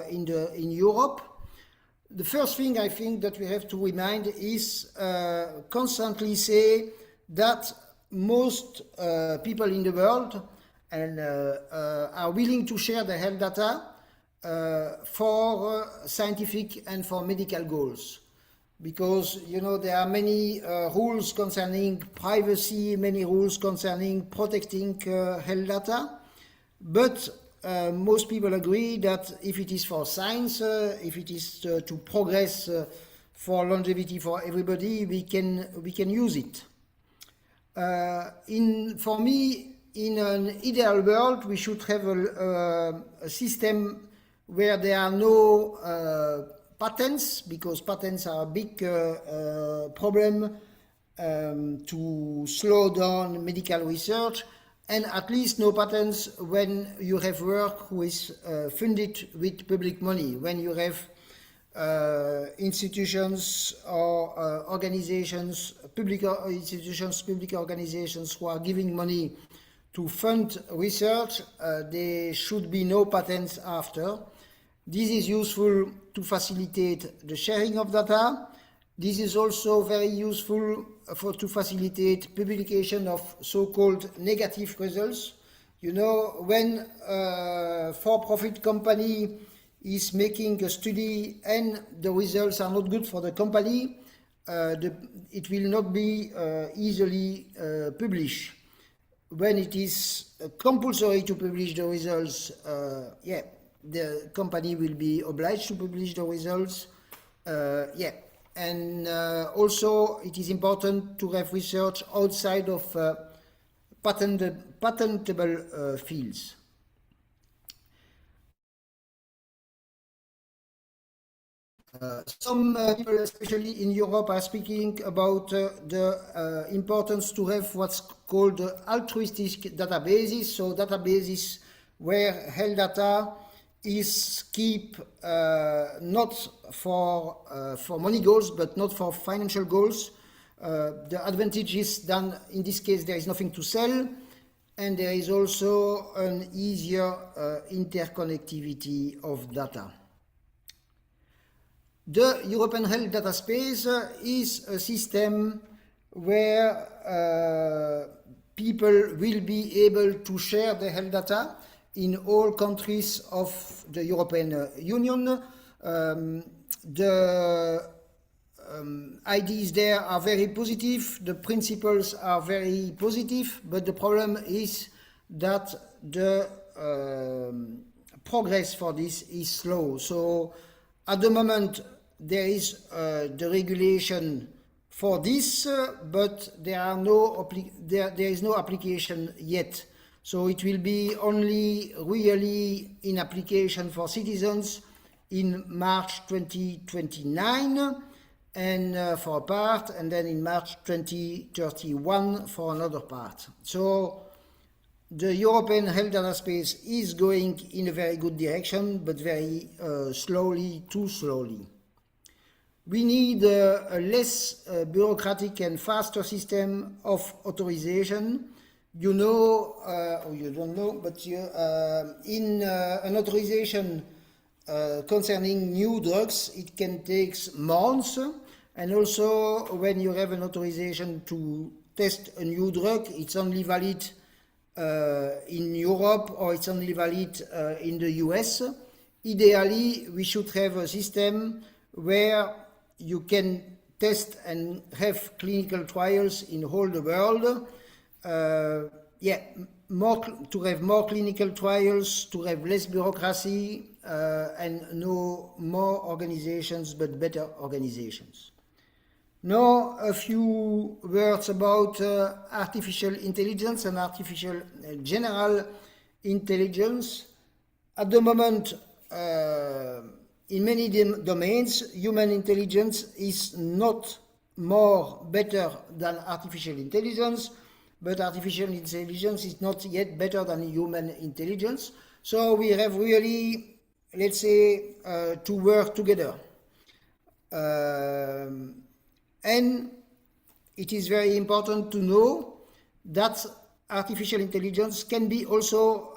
[SPEAKER 5] in Europe. The first thing I think that we have to remind is constantly say that most people in the world are willing to share their health data for scientific and for medical goals, because you know there are many rules concerning privacy, many rules concerning protecting health data, but most people agree that if it is for science, if it is to progress for longevity for everybody, we can use it. For me, in an ideal world, we should have a system where there are no patents, because patents are a big problem to slow down medical research, and at least no patents when you have work who is funded with public money, when you have institutions or organizations, public institutions, public organizations who are giving money to fund research. There should be no patents after. This is useful to facilitate the sharing of data. This is also very useful to facilitate publication of so-called negative results. You know, when a for-profit company is making a study and the results are not good for the company, it will not be easily published. When it is compulsory to publish the results, the company will be obliged to publish the results. And also it is important to have research outside of patentable fields. Some people, especially in Europe, are speaking about the importance to have what's called altruistic databases, so databases where health data is kept not for money goals, but not for financial goals. The advantage is that in this case there is nothing to sell, and there is also an easier interconnectivity of data. The European Health Data Space is a system where people will be able to share their health data in all countries of the European Union. The ideas there are very positive, the principles are very positive, but the problem is that the progress for this is slow. So at the moment there is the regulation for this, but there is no application yet. So it will be only really in application for citizens in March 2029 and for a part, and then in March 2031 for another part. So the European Health Data Space is going in a very good direction, but very slowly, too slowly. We need a less bureaucratic and faster system of authorization. You know, or you don't know, but in an authorization concerning new drugs, it can take months, and also when you have an authorization to test a new drug, it's only valid in Europe, or it's only valid in the US. Ideally, we should have a system where you can test and have clinical trials in all the world. to have more clinical trials, to have less bureaucracy, and no more organizations, but better organizations. Now, a few words about artificial intelligence and artificial general intelligence. At the moment, in many domains, human intelligence is not more better than artificial intelligence, but artificial intelligence is not yet better than human intelligence. So we have really, let's say, to work together. And it is very important to know that artificial intelligence can be also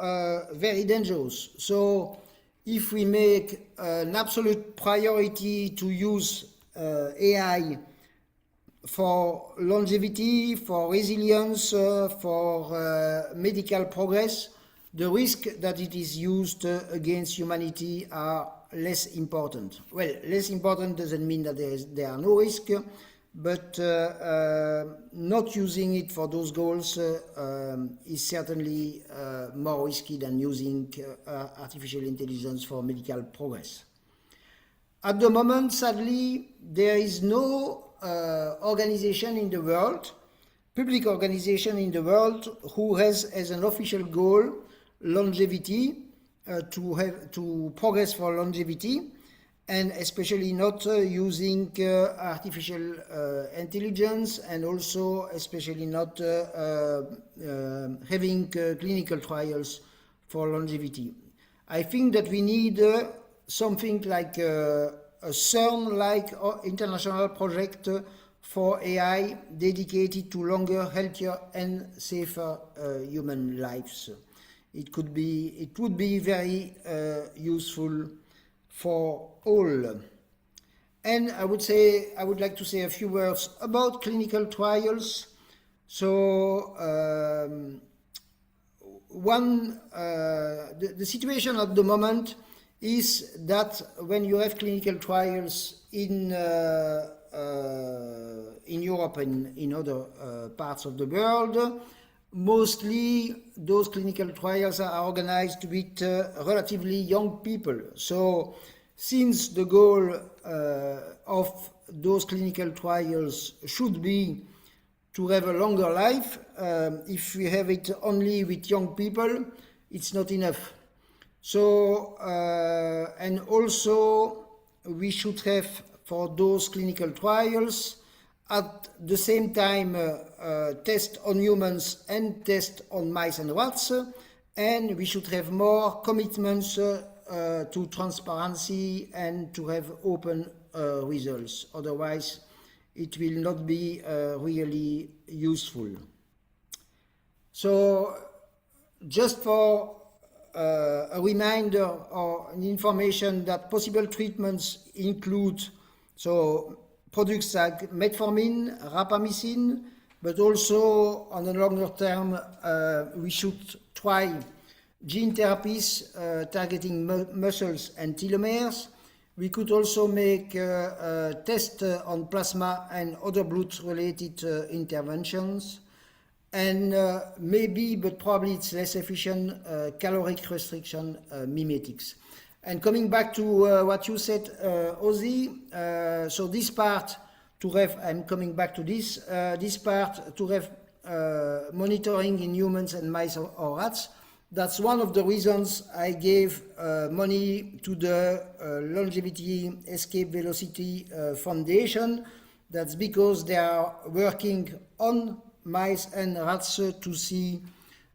[SPEAKER 5] very dangerous. So if we make an absolute priority to use AI for longevity, for resilience, for medical progress, the risk that it is used against humanity are less important. Well, less important doesn't mean that there are no risk, but not using it for those goals is certainly more risky than using artificial intelligence for medical progress. At the moment, sadly, there is no organization in the world, public organization in the world, who has as an official goal longevity, to progress for longevity, and especially not using artificial intelligence, and also especially not having clinical trials for longevity. I think that we need something like a CERN-like international project for AI dedicated to longer, healthier, and safer human lives. It would be very useful for all. And I would like to say a few words about clinical trials. So the situation at the moment is that when you have clinical trials in Europe and in other parts of the world, mostly those clinical trials are organized with relatively young people. So since the goal of those clinical trials should be to have a longer life, if we have it only with young people, it's not enough. So, and also we should have for those clinical trials at the same time test on humans and test on mice and rats, and we should have more commitments to transparency and to have open results. Otherwise, it will not be really useful. So, just for a reminder or an information that possible treatments include products like metformin, rapamycin, but also on a longer term we should try gene therapies targeting muscles and telomeres. We could also make a test on plasma and other blood-related interventions. And maybe, but probably it's less efficient, caloric restriction mimetics. And coming back to what you said, Ozzy, so this part to have, I'm coming back to this part to have monitoring in humans and mice or rats. That's one of the reasons I gave money to the Longevity Escape Velocity Foundation. That's because they are working on mice and rats to see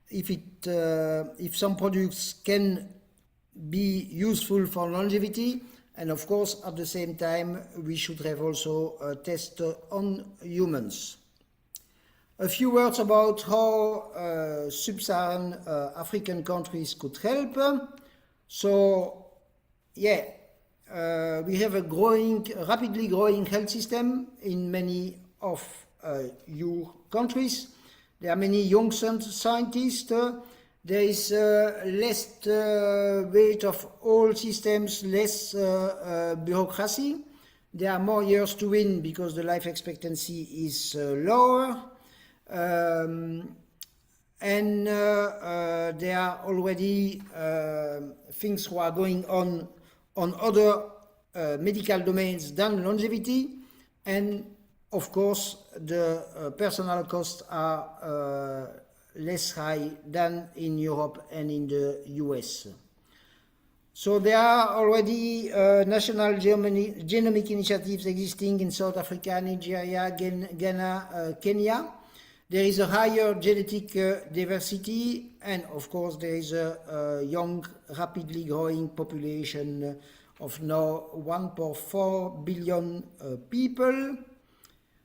[SPEAKER 5] if some products can be useful for longevity, and of course at the same time we should have also a test on humans. A few words about how sub-Saharan African countries could help. So yeah, we have a rapidly growing health system in many of your countries. There are many young scientists. There is less weight of all systems, less bureaucracy. There are more years to win because the life expectancy is lower. and there are already things who are going on other medical domains than longevity, and of course the personal costs are less high than in Europe and in the US. So there are already national genomic initiatives existing in South Africa, Nigeria, Ghana, Kenya. There is a higher genetic diversity, and of course there is a young, rapidly growing population of now 1.4 billion people.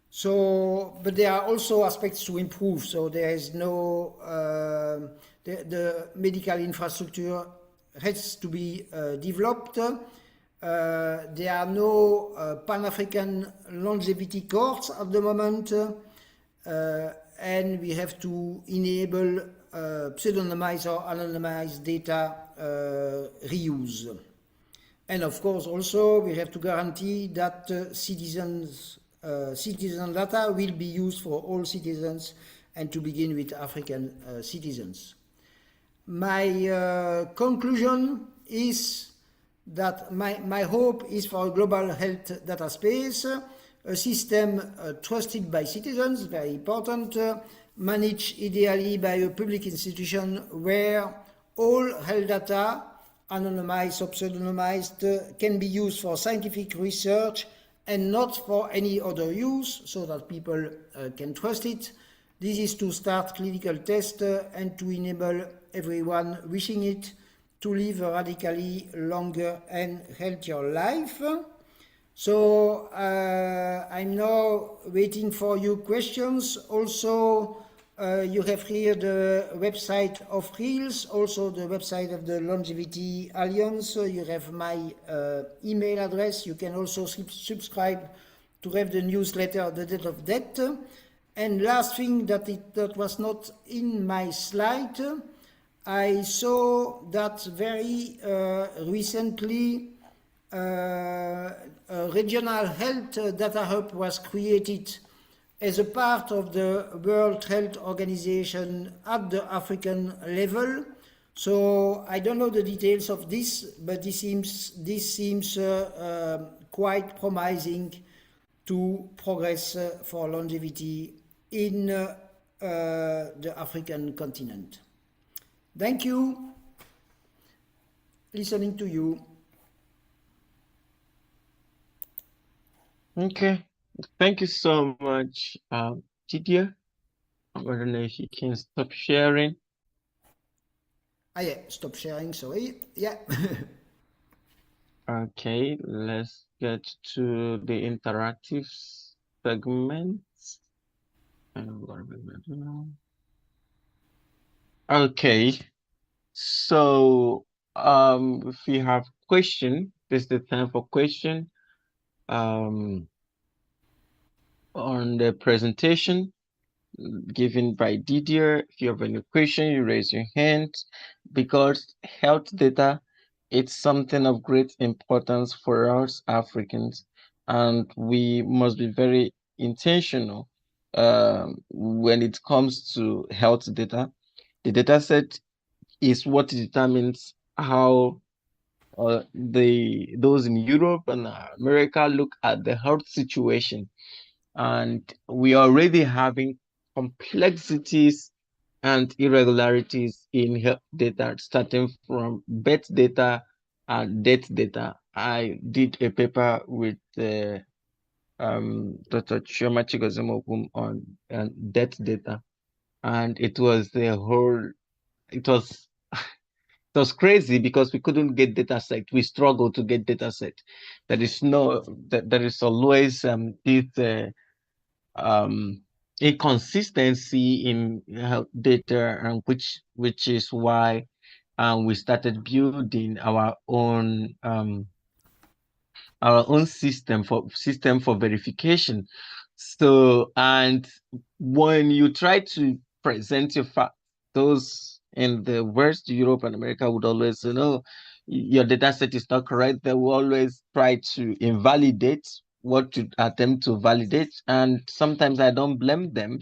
[SPEAKER 5] So, but there are also aspects to improve. So there is no, the medical infrastructure has to be developed. There are no Pan-African longevity cohorts at the moment, and we have to enable pseudonymized or anonymized data reuse. And of course also we have to guarantee that citizen data will be used for all citizens, and to begin with African citizens. My conclusion is that my hope is for a global health data space, a system trusted by citizens, very important, managed ideally by a public institution where all health data, anonymized or pseudonymized, can be used for scientific research and not for any other use, so that people can trust it. This is to start clinical tests and to enable everyone wishing it to live a radically longer and healthier life. So I'm now waiting for your questions. Also, you have here the website of REALS, also the website of the Longevity Alliance. You have my email address. You can also subscribe to have the newsletter, The Date of Death. And last thing that was not in my slide, I saw that very recently a regional health data hub was created as a part of the World Health Organization at the African level. So I don't know the details of this, but this seems quite promising to progress for longevity in the African continent. Thank you. Listening to you.
[SPEAKER 1] Okay, thank you so much, Didier. I don't know if you can stop sharing.
[SPEAKER 5] Yeah, stop sharing, sorry. Yeah.
[SPEAKER 1] Okay, let's get to the interactive segments. Okay, so if you have question, this is the time for question on the presentation given by Didier. If you have any question, you raise your hand, because health data, it's something of great importance for us Africans, and we must be very intentional when it comes to health data. The data set is what determines how those in Europe and America look at the health situation. And we are already having complexities and irregularities in health data, starting from birth data and death data. I did a paper with Dr. Chioma Chigozimogum on death data, and it was it was crazy because we couldn't get data set. We struggled to get data set. There is always this inconsistency in health data, and which is why we started building our own system for verification. So, and when you try to present your fact, those in the West, Europe and America would always say, no, your data set is not correct. They will always try to invalidate what to attempt to validate. And sometimes I don't blame them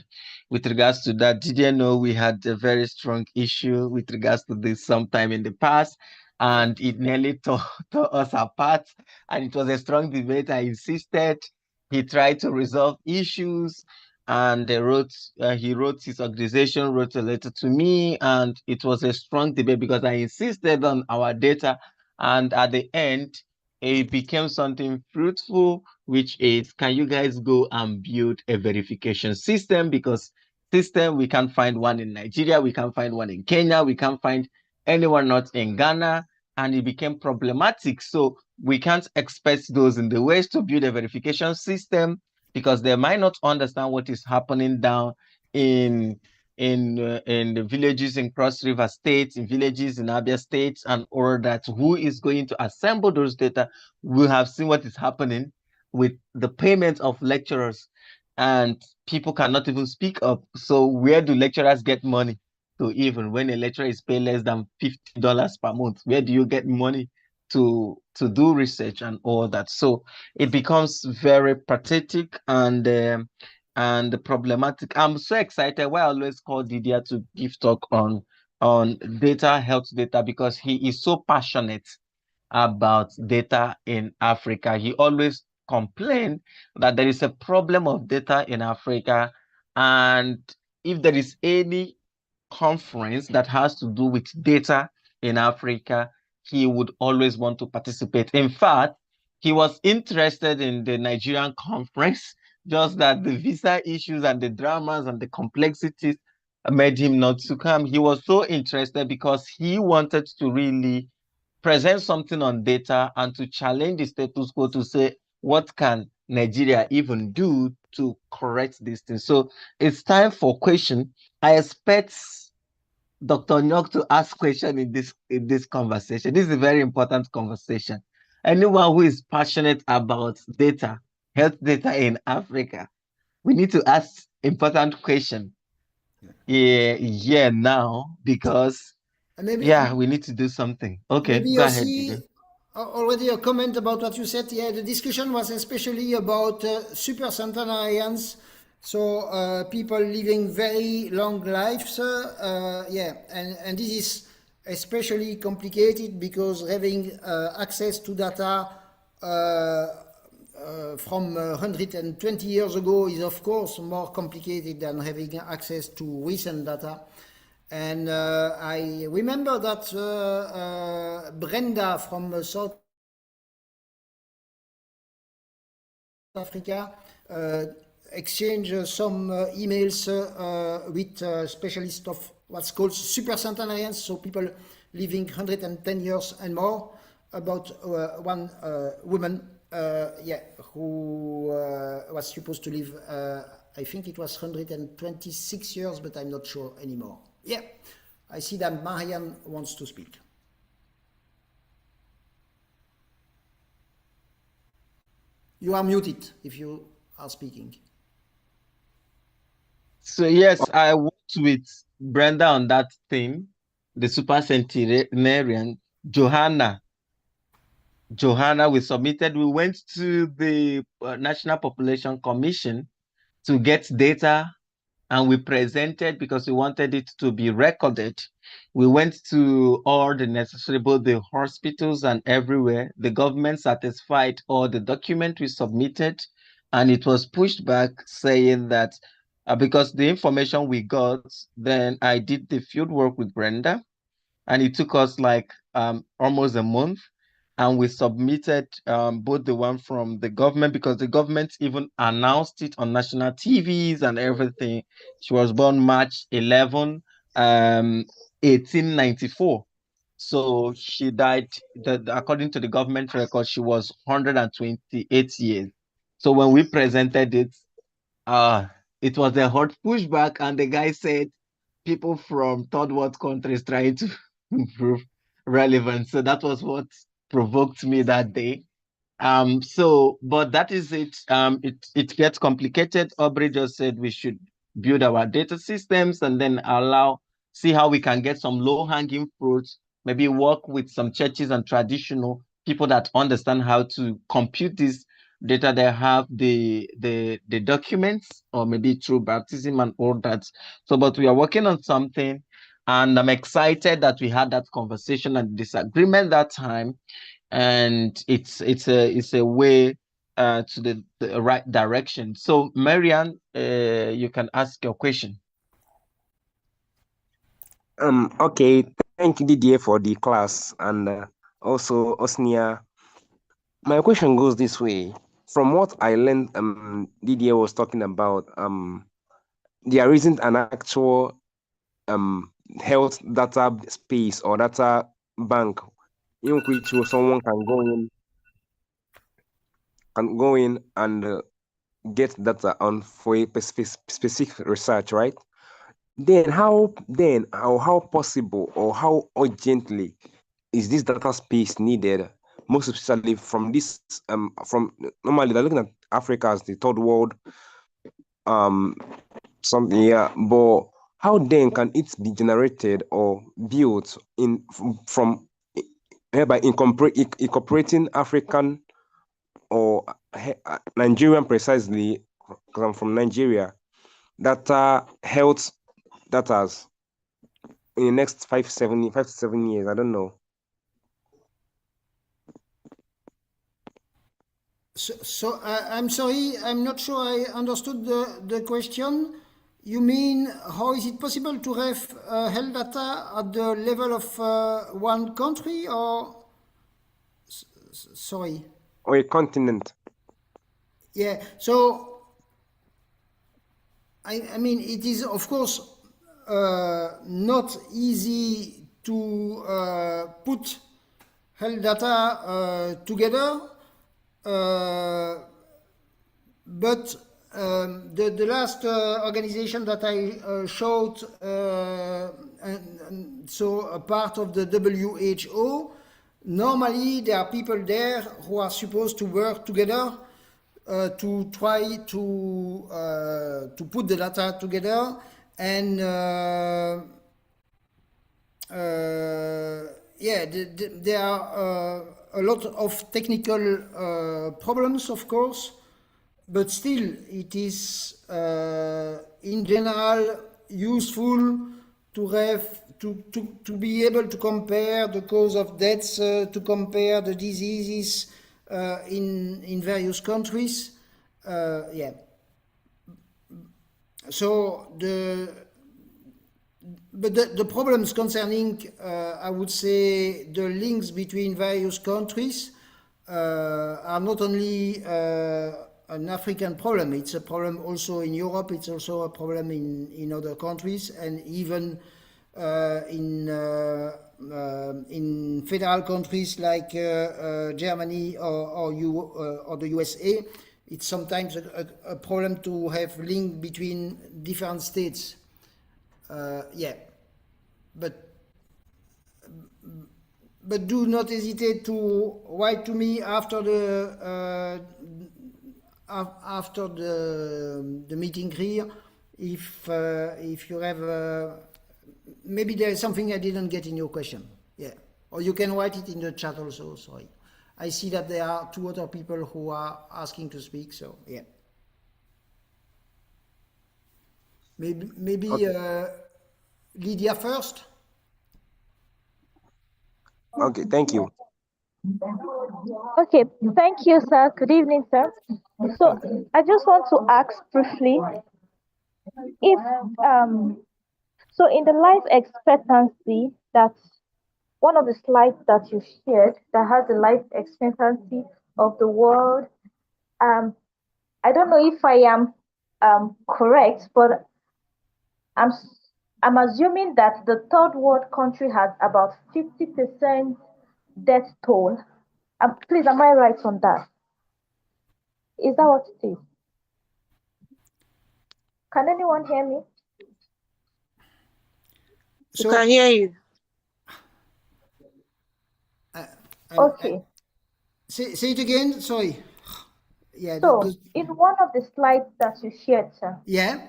[SPEAKER 1] with regards to that. Did you know we had a very strong issue with regards to this sometime in the past? And it nearly tore us apart. And it was a strong debate. I insisted. He tried to resolve issues, and he wrote, his organization wrote a letter to me, and it was a strong debate because I insisted on our data. And at the end, it became something fruitful, which is, can you guys go and build a verification system? Because system, we can't find one in Nigeria, we can't find one in Kenya, we can't find anyone not in Ghana, and it became problematic. So we can't expect those in the West to build a verification system because they might not understand what is happening down in the villages in Cross River State, in villages in Abia State, and all that. Who is going to assemble those data? We have seen what is happening with the payment of lecturers, and people cannot even speak up. So where do lecturers get money? So even when a lecturer is paid less than $50 per month, where do you get money to do research and all that? So it becomes very pathetic and problematic. I'm so excited. Why I always call Didier to give talk on data, health data, because he is so passionate about data in Africa. He always complained that there is a problem of data in Africa, and if there is any conference that has to do with data in Africa, he would always want to participate. In fact, he was interested in the Nigerian conference, just that the visa issues and the dramas and the complexities made him not to come. He was so interested because he wanted to really present something on data and to challenge the status quo to say, what can Nigeria even do to correct this thing? So it's time for question. I expect Dr. Nyok to ask question in this conversation. This is a very important conversation. Anyone who is passionate about data, health data in Africa, we need to ask important question. Yeah, now, because we need to do something. Okay,
[SPEAKER 5] maybe
[SPEAKER 1] go
[SPEAKER 5] you
[SPEAKER 1] ahead,
[SPEAKER 5] see
[SPEAKER 1] Didi.
[SPEAKER 5] already a comment about what you said. Yeah, the discussion was especially about super centenarians, so people living very long lives. And this is especially complicated because having access to data from 120 years ago is of course more complicated than having access to recent data. And I remember that Brenda from South Africa exchanged some emails with specialists of what's called super centenarians, so people living 110 years and more, about one woman who was supposed to live, I think it was 126 years, but I'm not sure anymore. Yeah, I see that Marianne wants to speak. You are muted if you are speaking.
[SPEAKER 1] So yes, I worked with Brenda on that theme, the super centenarian, Johanna, we submitted, we went to the National Population Commission to get data, and we presented because we wanted it to be recorded. We went to all the necessary, both the hospitals and everywhere. The government satisfied all the documents we submitted, and it was pushed back saying that because the information we got, then I did the field work with Brenda, and it took us like almost a month. And we submitted both the one from the government, because the government even announced it on national TVs and everything. She was born March 11, 1894. So she died, according to the government record, she was 128 years. So when we presented it, it was a hot pushback, and the guy said people from third world countries trying to improve relevance. So that was what provoked me that day. But that is it. It gets complicated. Aubrey just said we should build our data systems and then see how we can get some low-hanging fruits, maybe work with some churches and traditional people that understand how to compute this data they have the documents, or maybe through baptism and all that. So, but we are working on something, and I'm excited that we had that conversation and disagreement that time, and it's a way to the right direction. So, Marianne, you can ask your question.
[SPEAKER 6] Okay, thank you, Didier, for the class, and also Osnia. My question goes this way. From what I learned, Didier was talking about, there isn't an actual health data space or data bank in which someone can go in and get data on for a specific research, right? Then how possible or how urgently is this data space needed? Most especially from this from normally they're looking at Africa as the third world something, yeah, but how then can it be generated or built in from by incorporating African or Nigerian precisely, because I'm from Nigeria, data health data in the next 5 to 7 years? I don't know.
[SPEAKER 5] So I'm sorry, I'm not sure I understood the question. You mean how is it possible to have health data at the level of one country, or sorry?
[SPEAKER 6] Or a continent?
[SPEAKER 5] Yeah, so I mean, it is of course not easy to put health data together, but the last organization that I showed, and so a part of the WHO, normally there are people there who are supposed to work together to try to put the data together, and yeah, there are a lot of technical problems, of course, but still it is in general useful to have to be able to compare the cause of deaths, to compare the diseases in various countries. Yeah. So the problems concerning, I would say, the links between various countries are not only an African problem. It's a problem also in Europe. It's also a problem in other countries, and even in federal countries like Germany or the USA. It's sometimes a problem to have link between different states. Yeah, but do not hesitate to write to me after the meeting here if you have maybe there is something I didn't get in your question. Yeah, or you can write it in the chat also. Sorry, I see that there are 2 other people who are asking to speak. So yeah, maybe okay. Lydia first.
[SPEAKER 6] Okay, thank you.
[SPEAKER 3] Okay, thank you, sir. Good evening, sir. So I just want to ask briefly if so in the life expectancy, that's one of the slides that you shared that has the life expectancy of the world. I don't know if I am correct, but I'm assuming that the third world country has about 50% death toll. Please, am I right on that? Is that what it is? Can anyone hear me?
[SPEAKER 7] So, we can hear you.
[SPEAKER 3] Okay.
[SPEAKER 5] Say it again. Sorry. Yeah.
[SPEAKER 3] So in one of the slides that you shared, sir.
[SPEAKER 5] Yeah,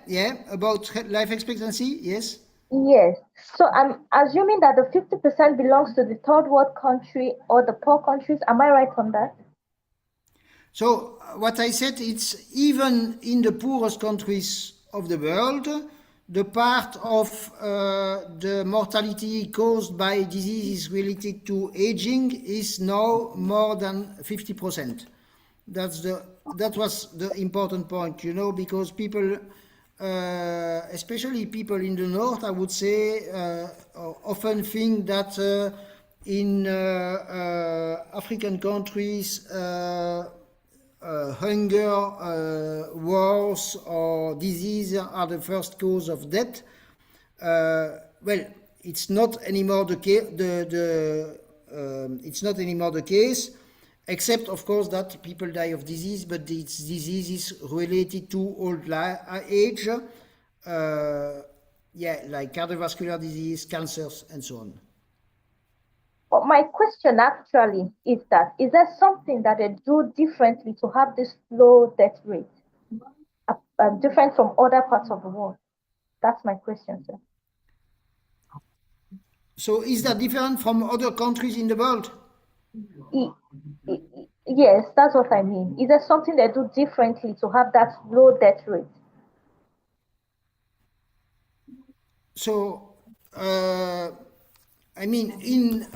[SPEAKER 5] about life expectancy. Yes.
[SPEAKER 3] Yes. So I'm assuming that the 50% belongs to the third world country or the poor countries. Am I right on that?
[SPEAKER 5] So what I said, it's even in the poorest countries of the world, the part of the mortality caused by diseases related to aging is now more than 50%. That was the important point, you know, because people, especially people in the north, I would say, often think that in African countries, hunger, wars, or disease are the first cause of death. Well, it's not anymore the case. It's not anymore the case, except of course that people die of disease, but it's diseases related to old age, like cardiovascular disease, cancers, and so on.
[SPEAKER 3] But my question actually is that, is there something that they do differently to have this low death rate, different from other parts of the world? That's my question, sir.
[SPEAKER 5] So is that different from other countries in the world?
[SPEAKER 3] Yes, that's what I mean. Is there something they do differently to have that low death rate?
[SPEAKER 5] So, I mean, in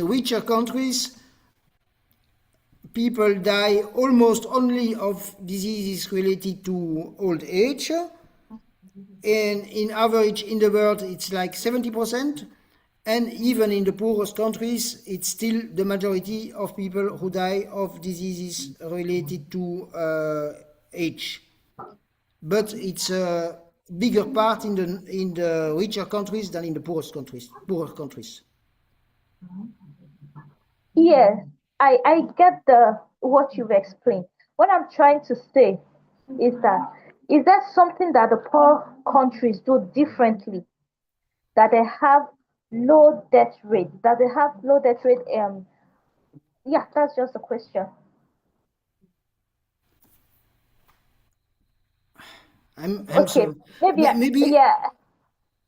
[SPEAKER 5] richer countries, people die almost only of diseases related to old age. And in average in the world, it's like 70%. And even in the poorest countries, it's still the majority of people who die of diseases related to age. But it's a bigger part in the richer countries than in the poorer countries.
[SPEAKER 3] Yes, I get what you've explained. What I'm trying to say is that, is there something that the poor countries do differently, that they have low death rate, yeah, that's just a question.
[SPEAKER 5] I'm
[SPEAKER 3] Okay,
[SPEAKER 5] sorry.
[SPEAKER 3] maybe yeah.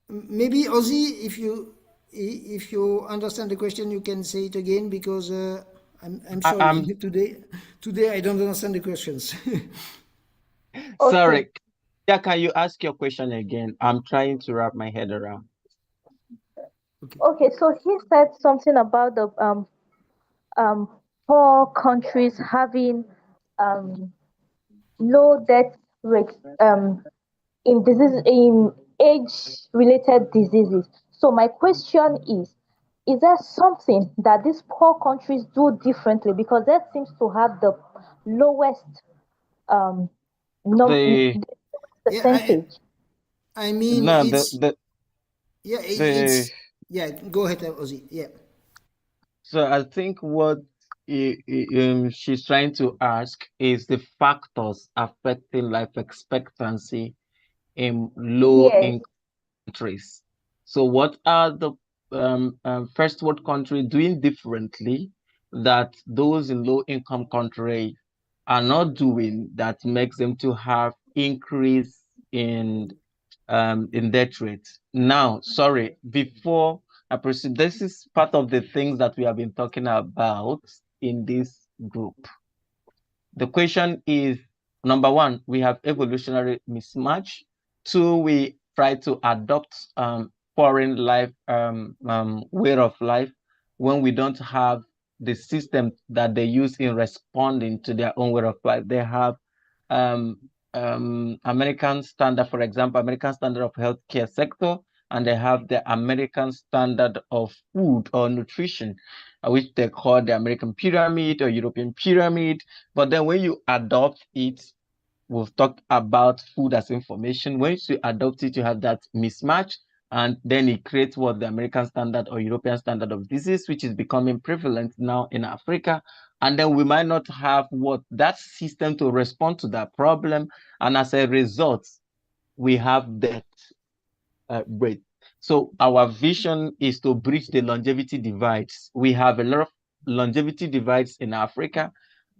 [SPEAKER 5] Maybe Ozzy, if you understand the question, you can say it again, because I'm sorry. Today I don't understand the questions.
[SPEAKER 1] Sorry. Yeah, can you ask your question again? I'm trying to wrap my head around.
[SPEAKER 3] Okay, so he said something about the poor countries having low death rates in age-related diseases. So my question is there something that these poor countries do differently, because that seems to have the lowest percentage?
[SPEAKER 5] I mean,
[SPEAKER 1] No,
[SPEAKER 5] it's go ahead, Ozzy. Yeah.
[SPEAKER 1] So I think what she's trying to ask is the factors affecting life expectancy in low-income countries. So what are the first world countries doing differently that those in low-income countries are not doing, that makes them to have increase in death rate? Now, sorry, before I proceed, this is part of the things that we have been talking about in this group. The question is, number one, we have evolutionary mismatch. Two, we try to adopt foreign life way of life when we don't have the system that they use in responding to their own way of life. They have American standard, for example, American standard of healthcare sector, and they have the American standard of food or nutrition, which they call the American pyramid or European pyramid. But then when you adopt it, we've talked about food as information. When you adopt it, you have that mismatch, and then it creates what the American standard or European standard of disease, which is becoming prevalent now in Africa. And then we might not have that system to respond to that problem. And as a result, we have death rate. So our vision is to bridge the longevity divides. We have a lot of longevity divides in Africa,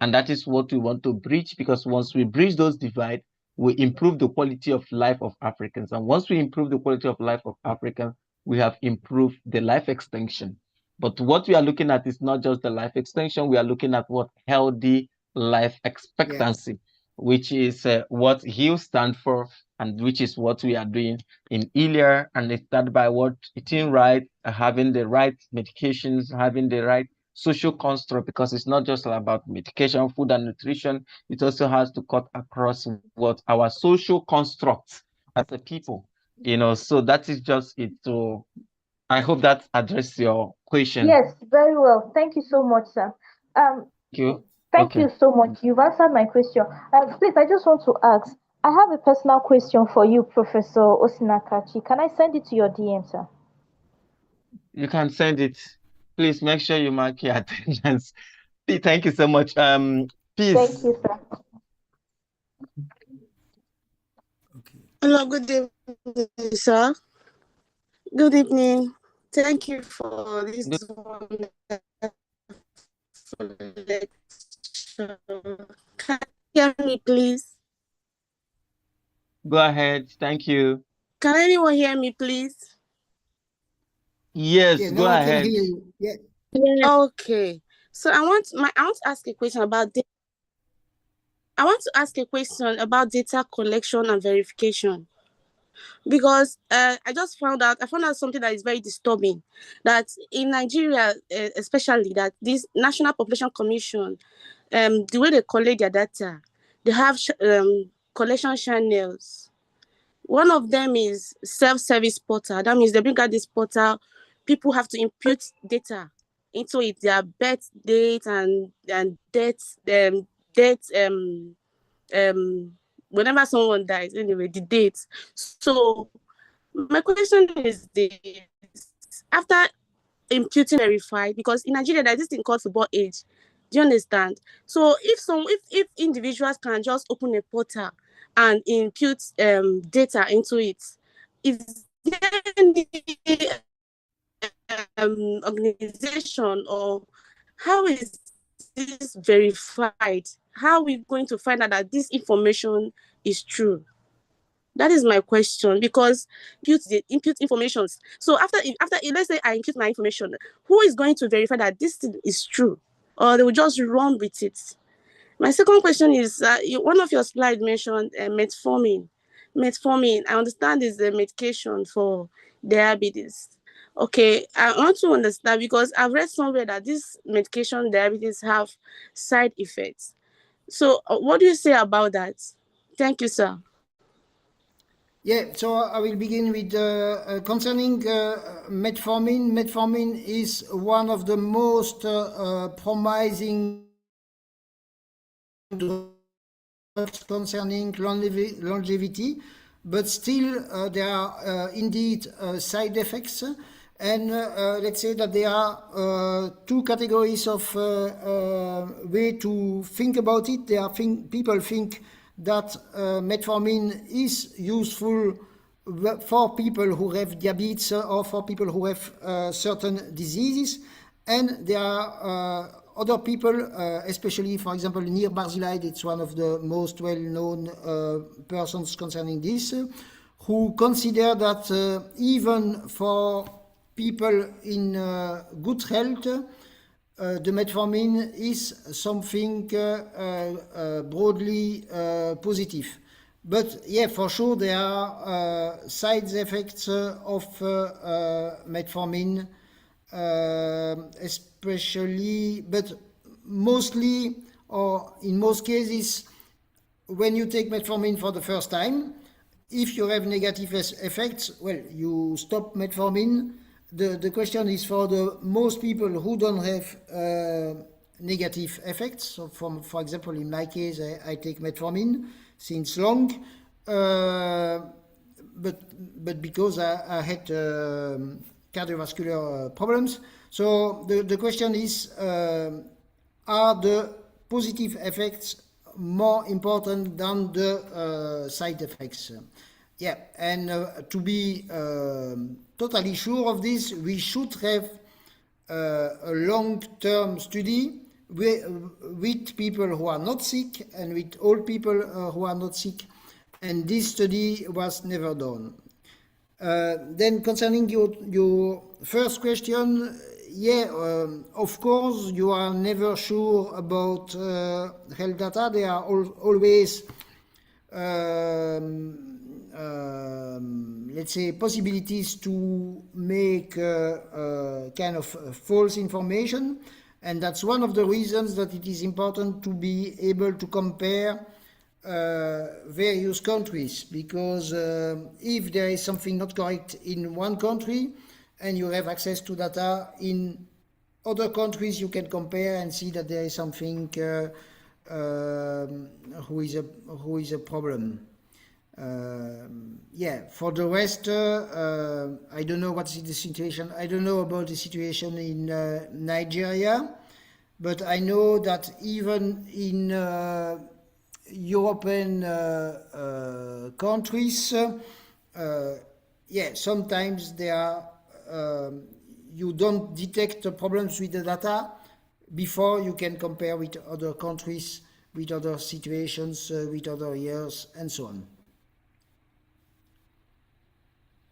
[SPEAKER 1] and that is what we want to bridge, because once we bridge those divides, we improve the quality of life of Africans. And once we improve the quality of life of Africans, we have improved the life extension. But what we are looking at is not just the life extension, we are looking at what healthy life expectancy, which is what HEAL stand for, and which is what we are doing in ILIA, and it's that by what eating right, having the right medications, having the right social construct, because it's not just about medication, food, and nutrition. It also has to cut across what our social constructs as a people, so that is just it. So I hope that addressed your question.
[SPEAKER 3] Yes, very well. Thank you so much, sir.
[SPEAKER 1] Thank you.
[SPEAKER 3] Thank you so much. You've answered my question. Please, I just want to ask, I have a personal question for you, Professor Osinakachi. Can I send it to your DM, sir?
[SPEAKER 1] You can send it. Please make sure you mark your attendance. Thank you so much. Peace.
[SPEAKER 3] Thank you, sir.
[SPEAKER 5] Okay.
[SPEAKER 7] Hello, good evening, sir. Good evening. Thank you for this wonderful lecture. Can you hear me, please?
[SPEAKER 1] Go ahead. Thank you.
[SPEAKER 7] Can anyone hear me, please?
[SPEAKER 1] Yes, go
[SPEAKER 5] I can
[SPEAKER 1] ahead.
[SPEAKER 5] hear you. Yeah.
[SPEAKER 7] Okay. So I want to ask a question about data collection and verification, because I found out something that is very disturbing, that in Nigeria, especially, that this National Population Commission, the way they collect their data, they have collection channels. One of them is self-service portal. That means they bring out this portal. People have to input data into it, their birth date and death, whenever someone dies, anyway, the date. So my question is this: after imputing verified, because in Nigeria there's this thing called football age. Do you understand? So if individuals can just open a portal and impute data into it, is there any organization, or how is this verified? How are we going to find out that this information is true? That is my question, because input information. So after let's say I input my information, who is going to verify that this thing is true, or they will just run with it? My second question is, one of your slides mentioned metformin. Metformin, I understand, is a medication for diabetes. Okay, I want to understand, because I've read somewhere that this medication, diabetes, have side effects. So what do you say about that? Thank you, sir.
[SPEAKER 5] Yeah, so I will begin with concerning metformin. Metformin is one of the most promising drugs concerning longevity, but still there are indeed side effects. And let's say that there are two categories of way to think about it. People think that metformin is useful for people who have diabetes or for people who have certain diseases, and there are other people, especially, for example, Nir Barzilai, it's one of the most well-known persons concerning this, who consider that even for people in good health, the metformin is something broadly positive. But yeah, for sure there are side effects of metformin, especially, but mostly, or in most cases, when you take metformin for the first time, if you have negative effects, well, you stop metformin. The question is for the most people who don't have negative effects. So for example, in my case, I take metformin since long, but because I had cardiovascular problems. So the question is, are the positive effects more important than the side effects? Yeah, and to be totally sure of this, we should have a long-term study with people who are not sick and with old people who are not sick, and this study was never done. Then concerning your first question, of course, you are never sure about health data. There are always, let's say, possibilities to make kind of false information. And that's one of the reasons that it is important to be able to compare various countries, because if there is something not correct in one country and you have access to data in other countries, you can compare and see that there is something who is a problem. For the rest, I don't know what's the situation. I don't know about the situation in Nigeria, but I know that even in European countries, sometimes there are you don't detect the problems with the data before you can compare with other countries, with other situations, with other years, and so on.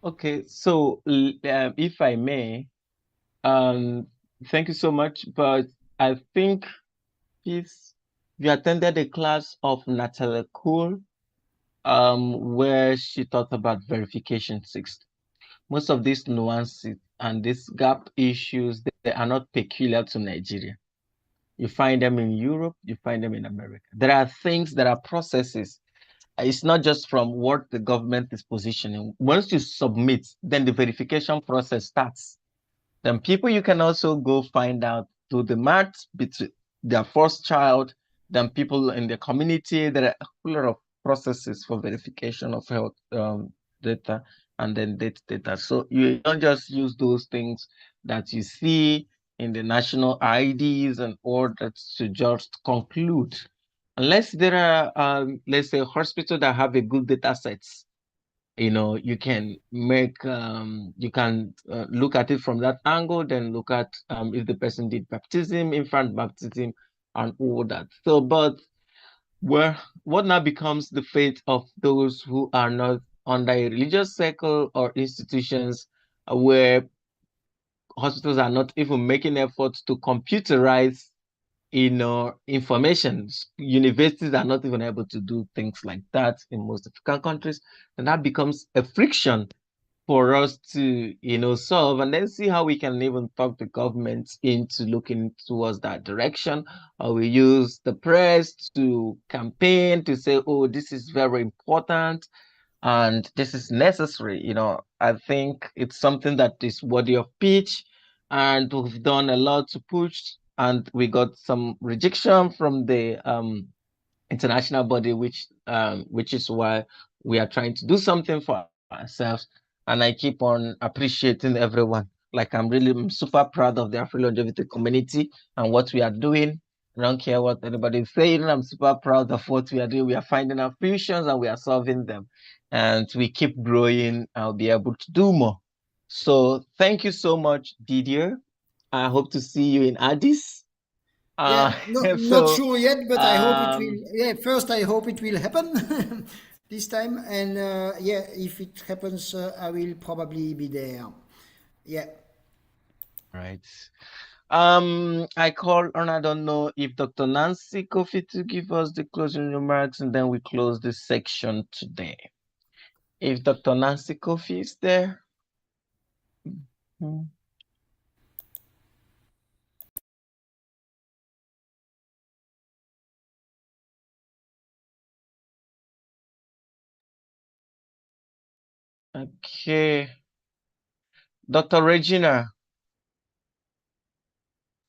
[SPEAKER 1] Okay, so if I may, thank you so much. But I think if you attended a class of Natalie Cool, where she talked about verification 6. Most of these nuances and these gap issues, they are not peculiar to Nigeria. You find them in Europe, you find them in America. There are things that are processes. It's not just from what the government is positioning. Once you submit, then the verification process starts. Then people, you can also go find out, do the math between their first child, then people in the community. There are a whole lot of processes for verification of health data and then date data. So you don't just use those things that you see in the national IDs and all that to just conclude. Unless there are, let's say, hospitals that have a good data sets, you can make you can look at it from that angle, then look at if the person did baptism, infant baptism, and all that. So, but what now becomes the fate of those who are not under a religious circle or institutions where hospitals are not even making efforts to computerize information. Universities are not even able to do things like that in most African countries, and that becomes a friction for us to solve, and then see how we can even talk the government into looking towards that direction. Or we use the press to campaign to say, oh, this is very important and this is necessary. I think it's something that is worthy of pitch, and we've done a lot to push, and we got some rejection from the international body, which is why we are trying to do something for ourselves. And I keep on appreciating everyone. Like I'm super proud of the Afrolongevity community and what we are doing. I don't care what anybody is saying. I'm super proud of what we are doing. We are finding our fusions and we are solving them. And we keep growing. I'll be able to do more. So thank you so much, Didier. I hope to see you in Addis.
[SPEAKER 5] Not sure yet, but I hope it will. Yeah, first I hope it will happen this time, and if it happens, I will probably be there. Yeah.
[SPEAKER 1] Right. I call on, I don't know if Dr. Nancy Kofi to give us the closing remarks, and then we close this section today. If Dr. Nancy Kofi is there. Okay. Dr. Regina,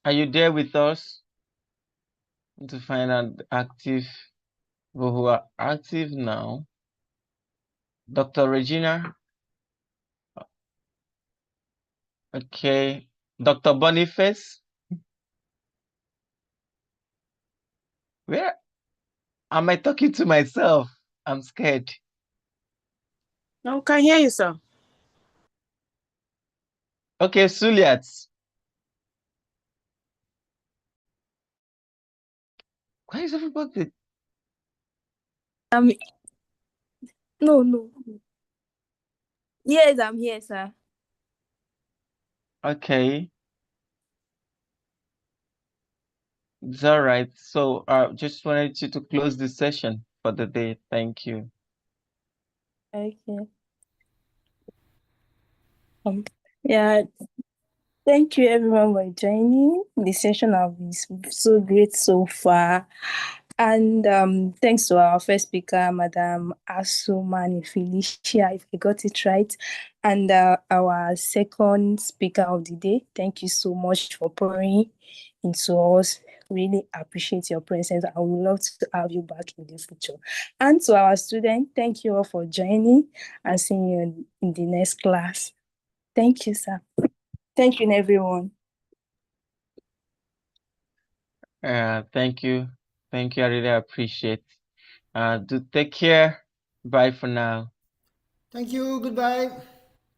[SPEAKER 1] are you there with us? To find out active, people who are active now. Dr. Regina. Okay. Dr. Boniface. Where am I talking to myself? I'm scared.
[SPEAKER 7] No, can hear you, sir.
[SPEAKER 1] Okay, Suliat. Why is everybody?
[SPEAKER 8] No. Yes, I'm here, sir.
[SPEAKER 1] Okay. It's all right. So just wanted you to close the session for the day. Thank you.
[SPEAKER 8] Okay. Yeah, thank you everyone for joining. The session has been so great so far. And thanks to our first speaker, Madam Asumani Felicia, if I got it right. And our second speaker of the day, thank you so much for pouring into us. Really appreciate your presence. I would love to have you back in the future. And to our students, thank you all for joining and seeing you in the next class. Thank you, sir. Thank you, everyone.
[SPEAKER 1] Thank you. Thank you. I really appreciate. Do take care. Bye for now.
[SPEAKER 5] Thank you. Goodbye.